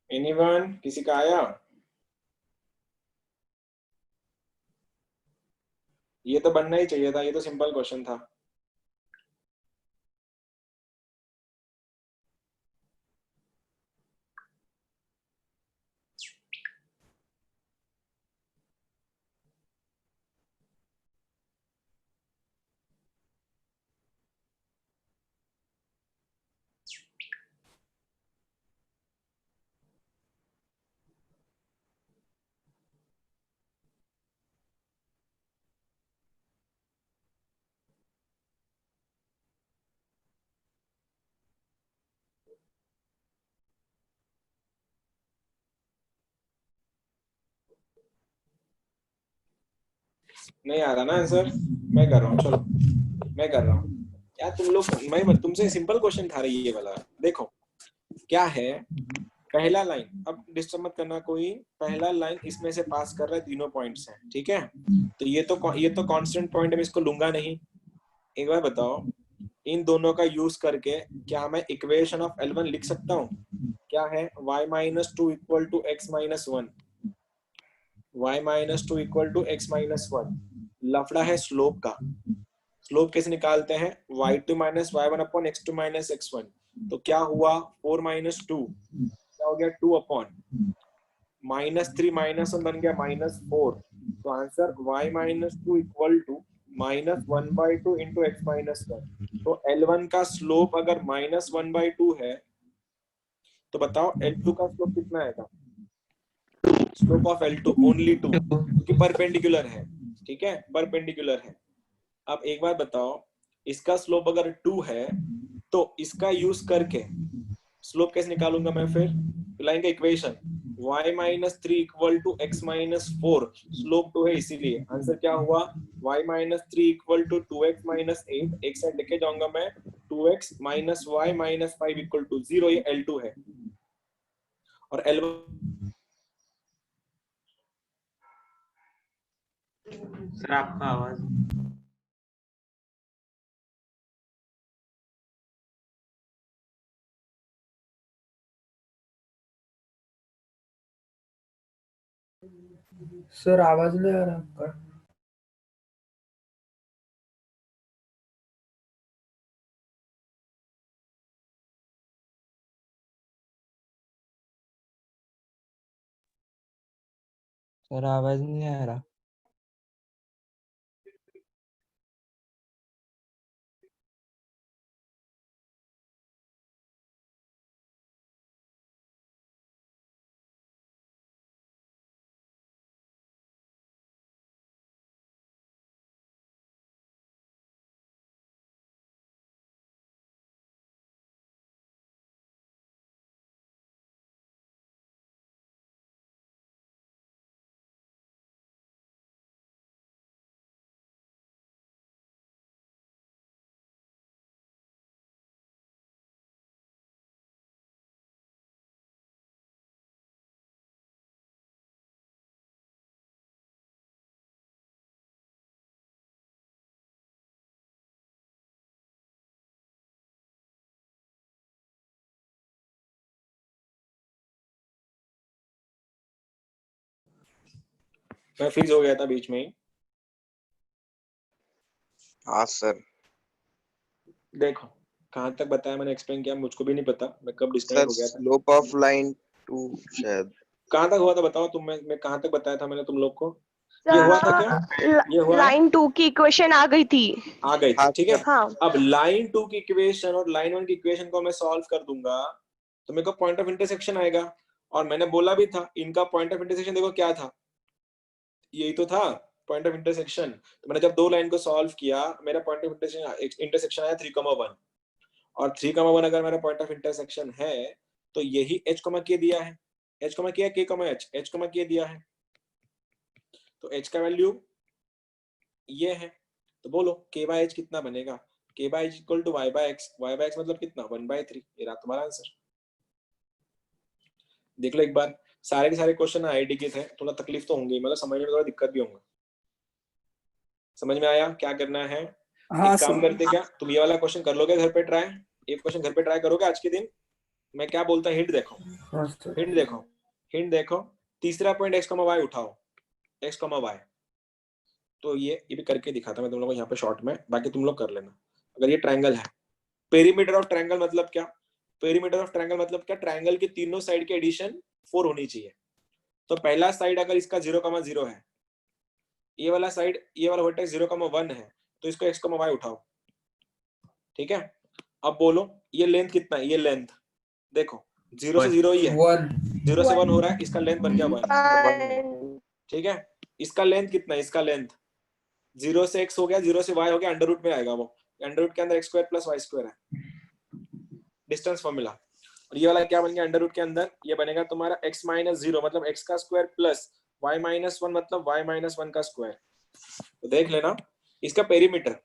एनीवन, किसी का आया? ये तो बनना ही चाहिए था, ये तो सिंपल क्वेश्चन था। नहीं आ रहा ना आंसर? मैं कर रहा हूँ, चलो मैं कर रहा हूँ। क्या तुम लोग, मैं तुमसे सिंपल क्वेश्चन था ये वाला। देखो क्या है, पहला लाइन, अब डिस्टर्ब मत करना कोई, पहला लाइन इसमें से पास कर रहा है, तीनों पॉइंट्स हैं, ठीक है? तो ये तो कांस्टेंट पॉइंट है, मैं इसको लूंगा नहीं। एक बार बताओ, इन दोनों का यूज करके क्या मैं इक्वेशन ऑफ L1 लिख सकता हूँ? क्या है, y minus two equal to x minus one, y minus two equal to x minus one. लफड़ा है स्लोप का। स्लोप कैसे निकालते हैं? y2 minus y one upon x2 minus x1। तो क्या हुआ, 4 माइनस टू क्या हो गया, 2 अपॉन माइनस 3 माइनस 1 बन गया माइनस 4। तो answer y minus two equal to minus 1/2 into x minus one. तो L1 का स्लोप अगर माइनस 1/2 है, तो बताओ L2 का स्लोप कितना आएगा? स्लोप ऑफ L2 ओनली 2, क्योंकि परपेंडिकुलर है, ठीक है, परपेंडिकुलर है। अब एक बार बताओ, इसका स्लोप अगर 2 है, तो इसका यूज करके स्लोप कैसे निकालूंगा मैं? फिर लाइन का equation, y minus three equal to x minus four, slope 2 है इसीलिए आंसर क्या हुआ, y minus three equal to 2x minus 8, एक साइड लेके जाऊंगा मैं, 2x minus y minus 5 equal to 0, ये L2 है। और L1 सर आपका आवाज सर आवाज नहीं आ रहा आपका। सर आवाज नहीं आ रहा। मैं फ्रीज हो गया था बीच में ही। हाँ सर। देखो कहाँ तक बताया मैंने, एक्सप्लेन किया, मुझको भी नहीं पता मैं कब सर डिस्कनेक्ट हो गया था। स्लोप ऑफ लाइन 2 शायद। कहाँ तक हुआ था बताओ तुम, मैं कहाँ तक बताया था मैंने तुम लोग को? ये हुआ था क्या? ये हुआ है? लाइन 2 की इक्वेशन आ गई थी। आ गई थी, हाँ ठीक है। हाँ अब लाइन 2 की इक्वेशन और लाइन 1 की इक्वेशन को मैं सॉल्व कर दूंगा तो मेरे को पॉइंट ऑफ इंटरसेक्शन आएगा। और मैंने बोला भी था इनका पॉइंट ऑफ इंटरसेक्शन देखो क्या था, यही तो था पॉइंट ऑफ इंटरसेक्शन। तो मैंने जब दो लाइन को सॉल्व किया मेरा पॉइंट ऑफ इंटरसेक्शन आया 3,1, और 3,1 अगर मेरा पॉइंट ऑफ इंटरसेक्शन है तो यही h, k दिया है, h, k, h, k दिया है, तो h का वैल्यू ये है। तो बोलो k/h कितना बनेगा? k/h equal to y/x, y/x मतलब कितना 1/3। ये रहा तुम्हारा आंसर। देख लो एक बार, सारे के सारे क्वेश्चन आईआईटी के थे, थोड़ा तकलीफ तो होंगी, मतलब समझने में थोड़ा दिक्कत भी होगा। समझ में आया क्या करना है? हाँ एक काम सर। करते क्या, तुम ये वाला क्वेश्चन कर लोगे घर पे ट्राई, ये क्वेश्चन घर पे ट्राई करोगे आज के दिन? मैं क्या बोलता हूँ, हिंट देखो, हाँ सर। हिंट देखो, हिंट देखो। तीसरा पॉइंट x, y उठाओ, x, y। तो ये भी करके दिखाता मैं तुम लोगों को यहाँ पे शॉर्ट में, बाकी तुम लोग कर लेना। अगर ये ट्रायंगल है, पेरीमीटर ऑफ ट्रायंगल मतलब क्या? पेरीमीटर ऑफ ट्रायंगल मतलब क्या? ट्रायंगल की तीनों साइड की एडिशन 4 होनी चाहिए। तो पहला साइड अगर इसका 0,0 है, ये वाला साइड, ये वाला वर्टेक्स 0,1 है, तो इसको x, y उठाओ, ठीक है। अब बोलो ये लेंथ कितना है? ये लेंथ देखो 0 से 0 ही है, 0 से 1 हो रहा है, इसका लेंथ बन गया 1, ठीक है। इसका लेंथ कितना है? इसका लेंथ 0 से x हो गया, 0 से y हो गया, अंडर रूट में आएगा वो, अंडर रूट के अंदर x² + y² है डिस्टेंस फॉर्मूला। और ये वाला क्या बन गया अंडर रूट के अंदर? ये बनेगा तुम्हारा x - 0 मतलब x का स्क्वायर प्लस y - 1 मतलब y - 1 का स्क्वायर। तो देख लेना इसका पेरीमीटर,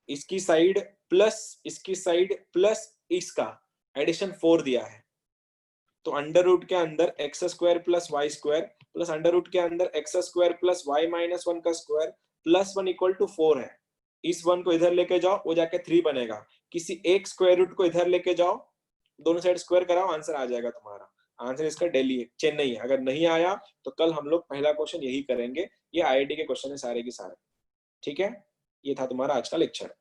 इसकी साइड प्लस इसकी साइड प्लस इसका एडिशन 4 दिया है। तो अंडर रूट के अंदर x² + y² plus under root के अंदर x² + y - 1 का स्क्वायर प्लस 1 = 4 है। इस 1 को इधर लेके जाओ, वो जाके 3 बनेगा। किसी एक स्क्वायर रूट को इधर लेके जाओ, दोनों साइड स्क्वायर कराओ, आंसर आ जाएगा तुम्हारा। आंसर इसका दिल्ली है, चेन्नई है। अगर नहीं आया तो कल हम लोग पहला क्वेश्चन यही करेंगे। ये आईआईटी के क्वेश्चन है सारे के सारे, ठीक है। ये था तुम्हारा आज का लेक्चर।